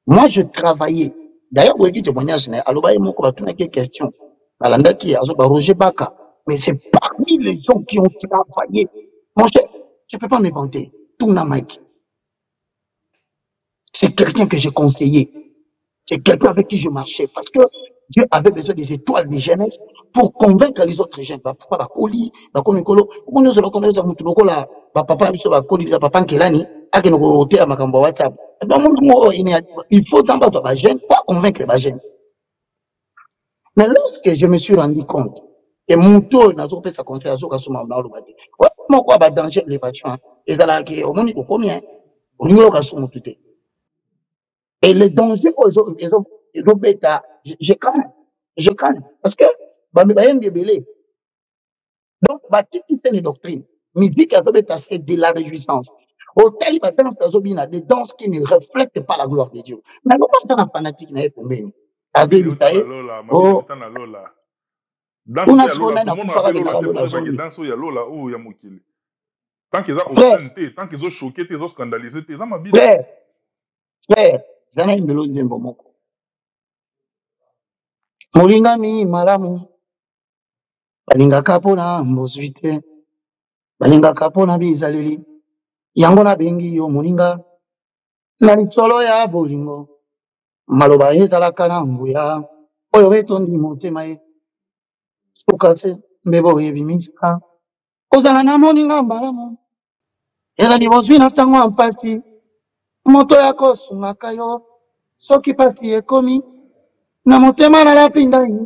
Moi, je travaillais. D'ailleurs, vous avez témoignage, alors, il y a une question. Roger Baka. Mais c'est parmi les gens qui ont travaillé. Mon cher, je ne peux pas me vanter. Tout n'a Mike. C'est quelqu'un que j'ai conseillé. C'est quelqu'un avec qui je marchais. Parce que Dieu avait besoin des étoiles de jeunesse pour convaincre les autres jeunes. Papa va coller, va comme colo. Comment nous allons connaître ça? Papa va coller, papa Kelani, à que nous voter à Makambo WhatsApp. Il faut d'abord les jeunes, pas convaincre les jeunes. Mais lorsque je me suis rendu compte que mon tour n'a pas sa contraire, moi, quoi, danger les patients, et ça là, au monde, combien, au niveau de la et les dangers, ils ont bêta, je crains, parce que, donc, c'est une doctrine. Musique, c'est de la réjouissance. Au tel, des danses qui ne reflètent pas la gloire de Dieu. Mais non, pas un fanatique, n'a pas combien. Dans ce cas, il y a Lola ou il y a Mokili. Tant qu'ils ont obscénité, tant qu'ils ont choqué, ils ont scandalisé, ils ont mabillé. Frère, zana imbelo nzembo moko. Molingami malamu. Balingaka pona mbosui te. balinga kapo na bizaleli yango na bengi yo moninga na lisolo ya bolingo maloba ezalaka na nguya oyo betondi motema ye suka se mbebo ebimisa kozala na moninga mbalamu elali bozwi na ntango ya mpasi moto ya kosungaka yo soki pasi ekomi na motema nalapinda ye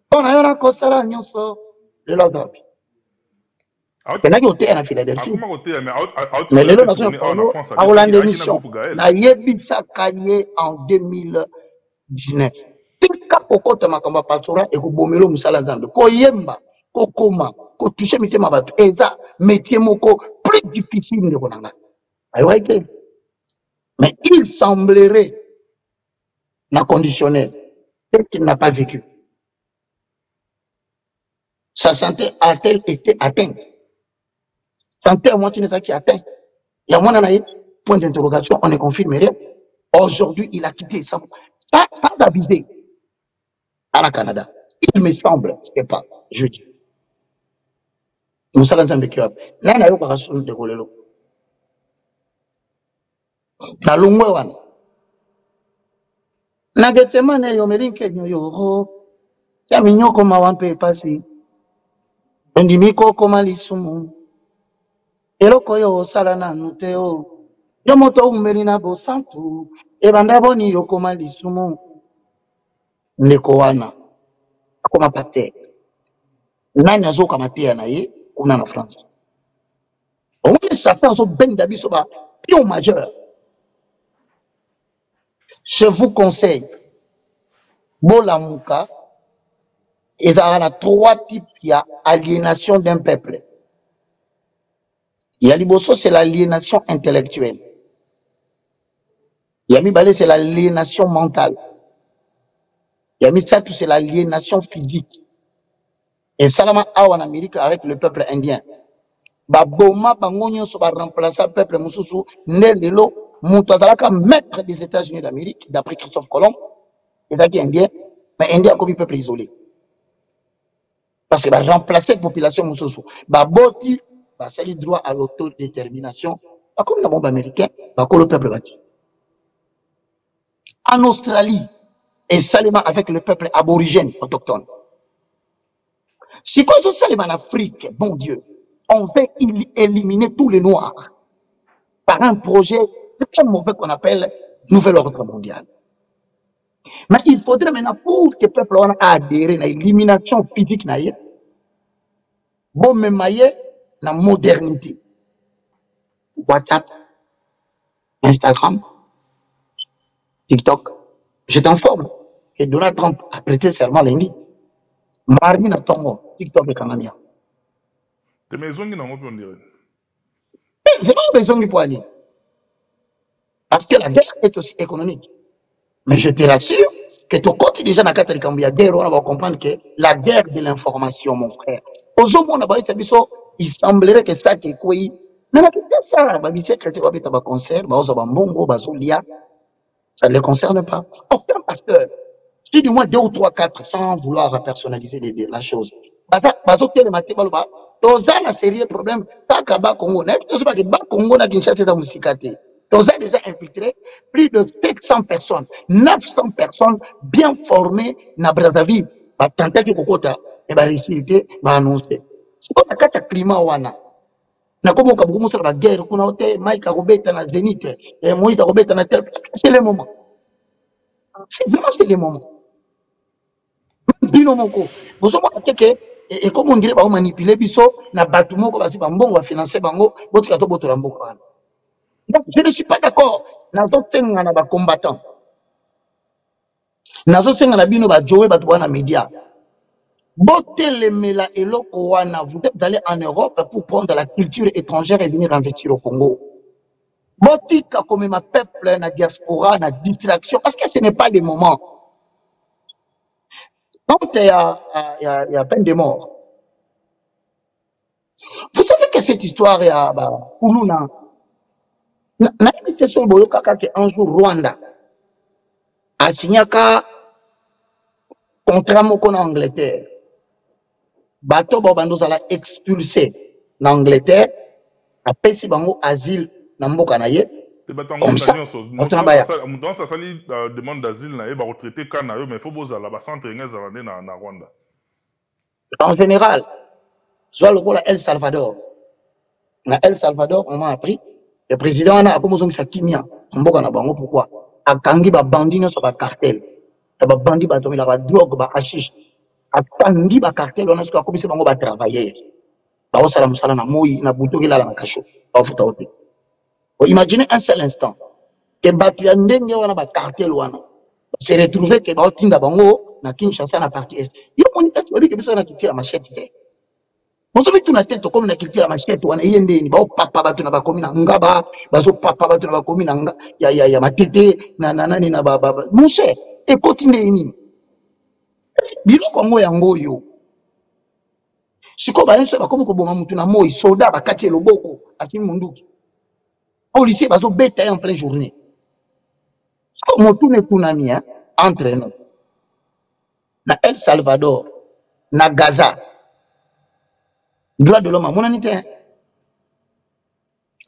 mpo na yo nakosala nyonso lelo gabi kendaki koteya na Philadelphie mais lelo nazwi na polo akolanda émission nayebisaka ye en 2019 tika kokota makambo ya pastora ekobomela mosala nzambe koyemba kokoma kotushe mitema bato eza métier moko plus difficile ndeko na ngai ayokai te mais il semblerait na conditionnel qu'est-ce qu'il n'a pas vécu sa santé a-t-elle été atteinte santé à moitié qui atteint il y a moins point d'interrogation on ne confirme rien aujourd'hui il a quitté ça d'abuser à Canada il me semble c'est pas je dis nous sommes dans un béquille là on a eu par exemple de Golelo na lungwe wana na Getsemane yo melinke yo ya minyoko mawampe pasi ndimiko koma lisumu eloko yo osala nanu te o yo moto umeli na bosantu ebanda boni yo koma lisumu ndeko wana akoma pate nani azoka matea na ye kuna na France on est Satan so benda biso ba pion majeur. Je vous conseille Bolamuka, il y a trois types d'aliénation d'un peuple. Il y a Liboso, c'est l'aliénation intellectuelle. Il y a Mibale, c'est l'aliénation mentale. Il y a Misatou, c'est l'aliénation physique. Et Salama a en Amérique avec le peuple indien. Boma bangonyo so ba remplacer le peuple mususu nelelo mutazalaka maître des États-Unis d'Amérique d'après Christophe Colomb et d'ailleurs indien mais indien comme peuple isolé parce que ba remplacer la population mususu ba boti ba sali droit à l'autodétermination pas comme la bombe américaine ba ko le peuple baki en Australie et Salima avec le peuple aborigène autochtone si quoi ça Salima en Afrique bon Dieu on veut éliminer tous les noirs par un projet, c'est pas mauvais qu'on appelle nouvel ordre mondial. Mais il faudrait maintenant pour que le peuple adhère à l'élimination physique, bon, mais la modernité. WhatsApp, Instagram, TikTok. Je t'informe que Donald Trump a prêté serment lundi. Mardi na Tongo, TikTok et Kanamia. T'es maison qui n'a pas pu en dire. Je n'ai pas besoin de aller. Parce que la guerre est aussi économique. Mais je te rassure que tu continues déjà dans la guerre, on va comprendre que la guerre de l'information, mon frère. Aujourd'hui, il semblerait que ça qui est quoi. Mais ça, ça ne les concerne pas. Aucun pasteur. Si du moins 2 ou 3, 4, sans vouloir personnaliser la chose. Toza na sérieux problème kaka ba Congo na to ba Congo na Kinshasa za musikate toza déjà infiltré plus de 700 personnes 900 personnes bien formées na Brazzaville ba tenter kokota et ba réussite ba annoncer c'est pas kata climat wana na komo ka bukumu sala ba guerre kuna hote Mike Robeta na Zenith et Moïse Robeta na tel c'est le moment c'est vraiment c'est le moment bino moko bozo ba teke et comme on dirait, on manipule biso na batumo ko basi bambongo va financer bango botika to botora mboko. Donc je ne suis pas d'accord nazo tenga na ba combattants. Nazo senga na bino ba jowe batu wana média. Botelemela eloko wana vous êtes allé en Europe pour prendre la culture étrangère et venir investir au Congo. Botika comme ma peuple na diaspora na distraction parce que ce n'est pas le moment. Donc il y a peine de mort. Vous savez que cette histoire est à Kuluna. Un jour, Rwanda a signé un contrat en Angleterre. Bateau Babando a expulsé en Angleterre, a pesi bango asile na mboka na ye. Comme ça, dans ça sali demande d'asile na ye ba retraité kana yo mais faut bozala ba centre ngeza na Rwanda. En général, soit le rôle El Salvador. Na El Salvador, on m'a appris, le président a commencé à kimia. Mboka na bango pourquoi? A kangi ba bandi na so ba cartel. Ba bandi ba tomi la ba drogue ba hashish. A kangi ba cartel on a so ka komisi bango ba travailler. Ba osala musala na moyi na buto la na kasho. Ba futa ote. Imaginez un seul instant que batu ya ndenge wana ba cartel wana se retrouver que ba otinda bango na Kinshasa na partie est. Yo moni tatu ba biso na kitira machette te. Mozomi tuna tete comme na kitira machette wana yende ba papa batu na ba komi na ngaba bazo papa batu na ba komi na nga ya matete na nani na ba mon cher e continue nini biloko ngo yango yo siko ba yenso ba komi ko bonga mutu na moi soldat ba kati loboko ati munduki policier bazo beta en pleine journée siko motu ne tunami entre nous na El Salvador na Gaza droit de l'homme mon anité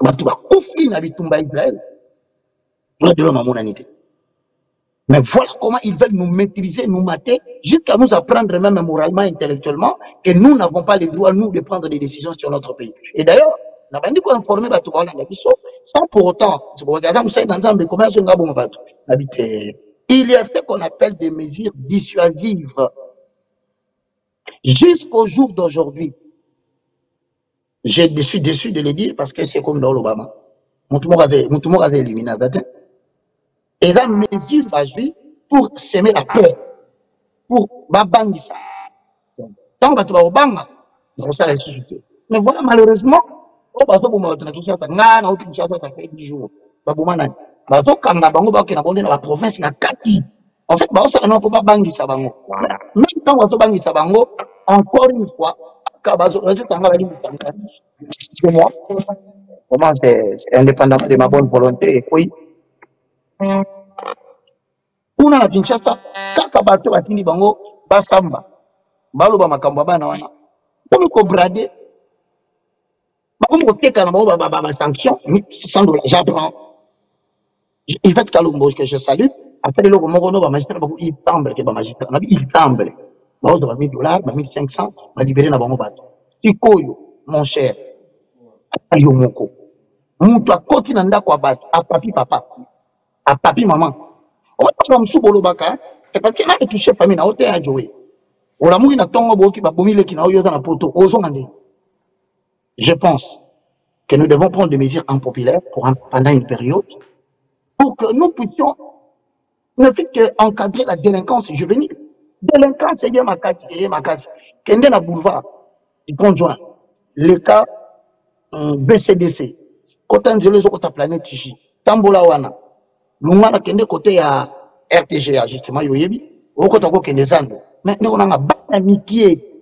batu ba kofi na bitumba Israël droit de l'homme mon anité. Mais voilà comment ils veulent nous maîtriser, nous mater, jusqu'à nous apprendre même moralement, intellectuellement, que nous n'avons pas le droit, nous, de prendre des décisions sur notre pays. Et d'ailleurs, on a dit qu'on informé sans pour autant, il y a ce qu'on appelle des mesures dissuasives. Jusqu'au jour d'aujourd'hui, je suis déçu de le dire parce que c'est comme dans l'Obama. Moutoumou a éliminé. Et la mesure va jouer pour semer la peur, pour babangisa. Donc, tu vas au banga, ça va susciter. Mais voilà, malheureusement, on va se ça fait 10 jours. La province na Kati. En fait, ça n'a pas bangisa bango. Même quand on va bangisa bango, encore une fois, comment c'est indépendamment de ma bonne volonté, et puis, kuna na Kinshasa kaka bato batindi bango basamba baloba makambo bana wana comme ko brader ko teka na ba sanction $100 j'apprends il fait Kalumbo que je salue après le moko no ba magistrat ba il semble que ba magistrat na il semble ba $1,000 ba $1,500 ba libérer na bango bato ikoyo mon cher ayo moko mutu akoti na ndako bato a papi papa a papi maman. On va pas parce que là, tu touché famille, na hôtel à jouer. On a mouru na tongo boki ba bomile ki na oyo na poto. Je pense que nous devons prendre des mesures impopulaires pendant une période pour que nous puissions ne fait qu'encadrer la délinquance juvénile. Délinquance, c'est bien ma carte, Kende na boulevard, il prend joint. Le cas BCDC, Kotan Jelezo Kota Planète J, Tambola Wana. L'on kende côté à RTGA, justement, yoyebi, au côté kende zando. Maintenant, on a ma amitié,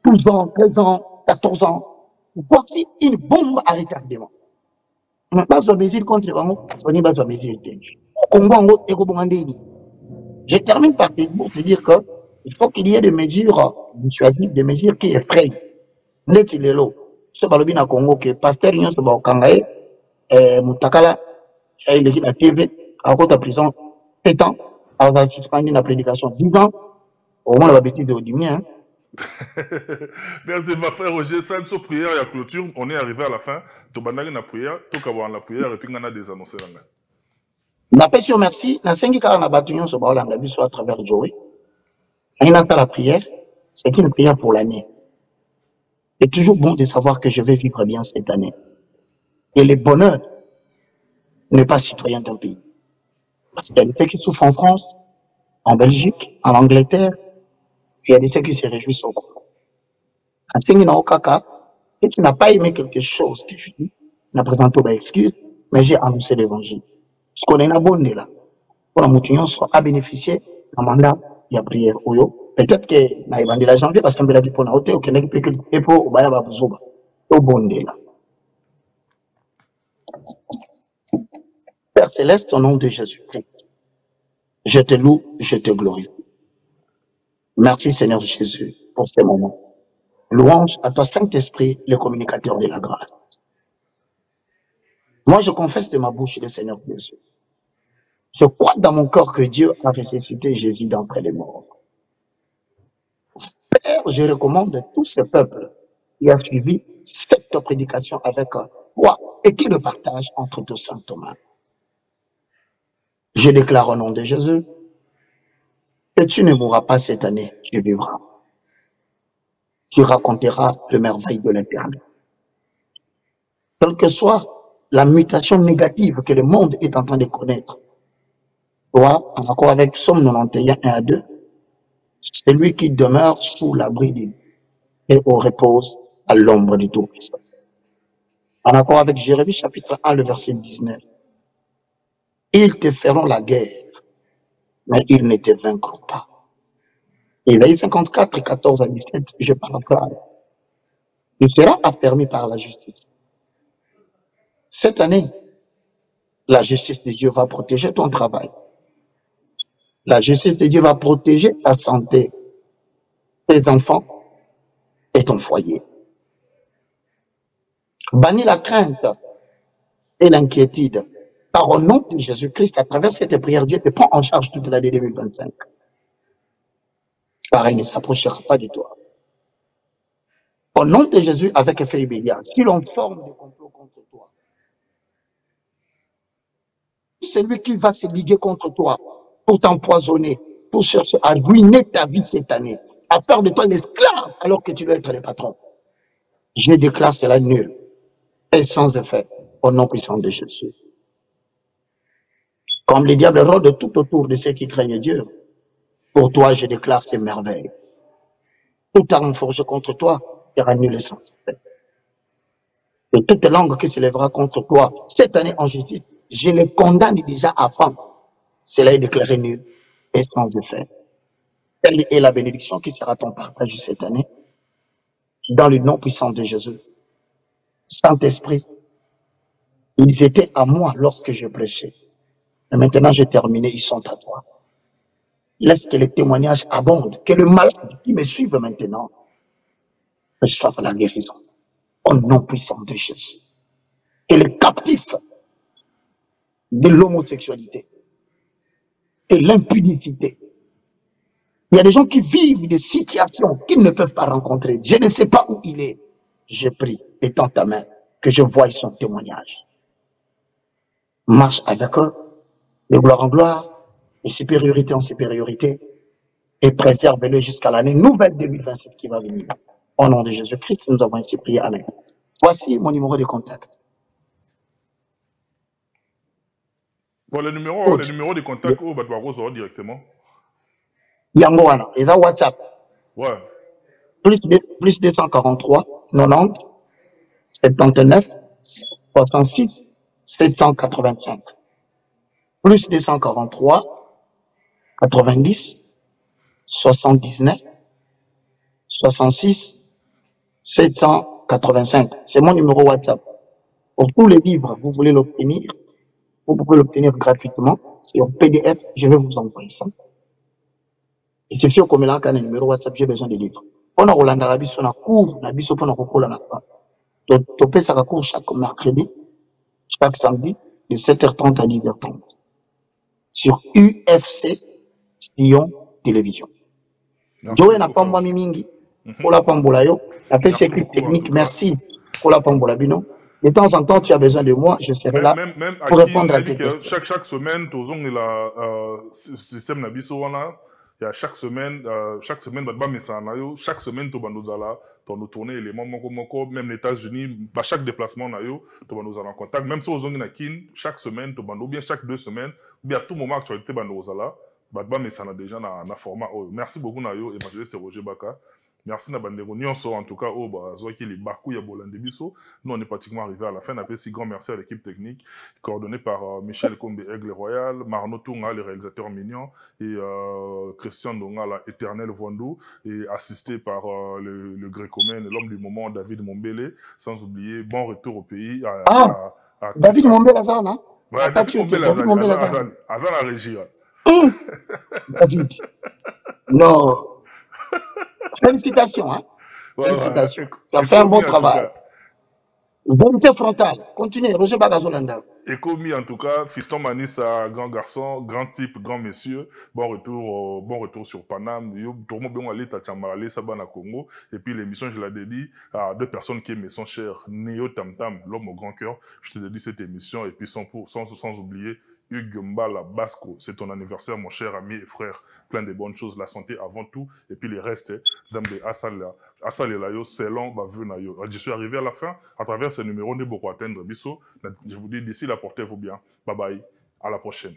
12 ans, 13 ans, 14 ans. Voici une bombe à retardement. On n'a pas de mesure contre Bango, on n'a pas de mesure. Je termine par te dire que il faut qu'il y ait des mesures dissuasives, des mesures qui effrayent. Net il est là. Ce balobi na Congo que pasteur Nyon se Kangaye, Moutakala, il est la TV. À cause de la prison, 7 ans, on va suspendre la prédication 10 ans, au moins la bêtise de Odimien. Merci, ma frère Roger. Ça, une prière et la clôture, on est arrivé à la fin. Tu as la prière, tu as la prière et puis on a des annonces. La paix sur merci, la 5 ans, on a battu sur Baolanda, à travers Joey. On a fait la prière, c'est une prière pour l'année. C'est toujours bon de savoir que je vais vivre bien cette année. Et le bonheur n'est pas citoyen d'un pays. Parce qu'il y a des gens qui souffrent en France, en Belgique, en Angleterre, il y a des gens qui se réjouissent au Congo. Et tu n'as pas aimé quelque chose que je dis, n'a présenté pas excuse, mais j'ai annoncé l'évangile. Ce qu'on est là, bon, là. Pour la mouton, soit à bénéficier d'un mandat, il y a prière. Peut-être que, na évangile la janvier, parce qu'on veut la vie pour la hauteur, ou qu'il y a quelque chose qui peut, ou bien, il y a besoin. Au bon, là. Père Céleste, au nom de Jésus-Christ, je te loue, je te glorifie. Merci Seigneur Jésus pour ce moment. Louange à toi, Saint-Esprit, le communicateur de la grâce. Moi, je confesse de ma bouche le Seigneur Jésus. Je crois dans mon corps que Dieu a ressuscité Jésus d'entre les morts. Père, je recommande tout ce peuple qui a suivi cette prédication avec toi et qui le partage entre tous saint Thomas. Je déclare au nom de Jésus que tu ne mourras pas cette année, tu vivras. Tu raconteras le merveille de l'Éternel. Quelle que soit la mutation négative que le monde est en train de connaître, toi, en accord avec Psaume 91, 1 à 2, c'est lui qui demeure sous l'abri de et au repose à l'ombre du Tout-Puissant. En accord avec Jérémie chapitre 1, le verset 19. Ils te feront la guerre, mais ils ne te vaincront pas. Ésaïe 54, 14 à 17, je paraphrase. Tu seras affermi par la justice. Cette année, la justice de Dieu va protéger ton travail. La justice de Dieu va protéger ta santé, tes enfants et ton foyer. Bannis la crainte et l'inquiétude. Car au nom de Jésus-Christ, à travers cette prière, Dieu te prend en charge toute l'année 2025. Pareil ne s'approchera pas de toi. Au nom de Jésus, avec effet immédiat, si l'on forme des complots contre toi, celui qui va se liguer contre toi pour t'empoisonner, pour chercher à ruiner ta vie cette année, à faire de toi l'esclave alors que tu dois être le patron, je déclare cela nul et sans effet au nom puissant de Jésus. Comme le diable rôde tout autour de ceux qui craignent Dieu, pour toi je déclare ces merveilles. Toute arme forgée contre toi sera nulle et sans effet. Et toute langue qui se lèvera contre toi cette année en justice, je les condamne déjà avant. Cela est déclaré nul et sans effet. Telle est la bénédiction qui sera ton partage cette année, dans le nom puissant de Jésus. Saint-Esprit, ils étaient à moi lorsque je prêchais. Et maintenant j'ai terminé, ils sont à toi. Laisse que les témoignages abondent, que le malade qui me suive maintenant reçoive la guérison. Au nom puissant de Jésus. Et les captifs de l'homosexualité et l'impudicité. Il y a des gens qui vivent des situations qu'ils ne peuvent pas rencontrer. Je ne sais pas où il est. Je prie, étends ta main, que je voie son témoignage. Marche avec eux, de gloire en gloire, de supériorité en supériorité, et préserve-le jusqu'à l'année nouvelle 2026 qui va venir. Au nom de Jésus-Christ, nous avons ainsi prié. Amen. Voici mon numéro de contact. Pour le numéro de contact, on va devoir recevoir directement. Yangoana, et ça WhatsApp. Ouais. Plus 243, 90, 79, 66, 785. Plus 243, 90, 79, 66, 785. C'est mon numéro WhatsApp. Pour tous les livres, vous voulez l'obtenir, vous pouvez l'obtenir gratuitement. Sur PDF, je vais vous envoyer ça. Et c'est sûr comme là, quand un numéro WhatsApp, j'ai besoin de livres. On a Rolanda Rabi sur la cour, la biso pour la cour, la topé ça la cour chaque mercredi, chaque samedi, de 7h30 à 10h30. Sur UFC Sion Télévision. Joe n'a pas moi mingi. Pour la pambolayo, la PCQ technique, merci. Pour la pambola bino. De temps en temps, tu as besoin de moi, je serai là pour répondre à tes questions. Chaque semaine, tu as le système Nabiso. Il y a chaque semaine, chaque semaine, chaque semaine, tu vas nous tourner éléments, même les États-Unis, chaque déplacement, tu vas nous en contact. Même si vous avez chaque semaine, ou bien chaque 2 semaines, ou bien à tout moment, actualité, tu vas déjà dans le format. Merci beaucoup, Nayo, évangéliste Roger Baka. Merci Nabandego Nyonso, en tout cas, nous on est pratiquement arrivé à la fin. Un petit grand merci à l'équipe technique, coordonnée par Michel Kombe Aigle Royal, Marno Tunga, le réalisateur mignon, et Christian Donga, l'éternel Voindou, et assisté par le grécomène, l'homme du moment, David Mombele, sans oublier, bon retour au pays. David Mombele, Azan, hein? Ouais, David Mombele, Azan à régie. David. Non. Félicitations, hein. Félicitations. Tu as fait un bon travail. Vérité frontale. Continuez, Roger Bagazolanda. Et commis en tout cas, Fiston Manissa, grand garçon, grand type, grand monsieur, bon retour sur Paname. Tout le monde bien allé Tachamale, Sabana Congo. Et puis l'émission, je l'ai dédiée à deux personnes qui aimaient son cher Néo Tam Tam, l'homme au grand cœur. Je te dédie cette émission et puis sans oublier Hugues Mbala Basco. C'est ton anniversaire, mon cher ami et frère. Plein de bonnes choses, la santé avant tout. Et puis les restes, Zambe Asala. Asala Layo, Selon, Bavunayo. Je suis arrivé à la fin, à travers ce numéro, on est beaucoup atteindre Bisso. Je vous dis d'ici là, portez-vous bien. Bye bye. À la prochaine.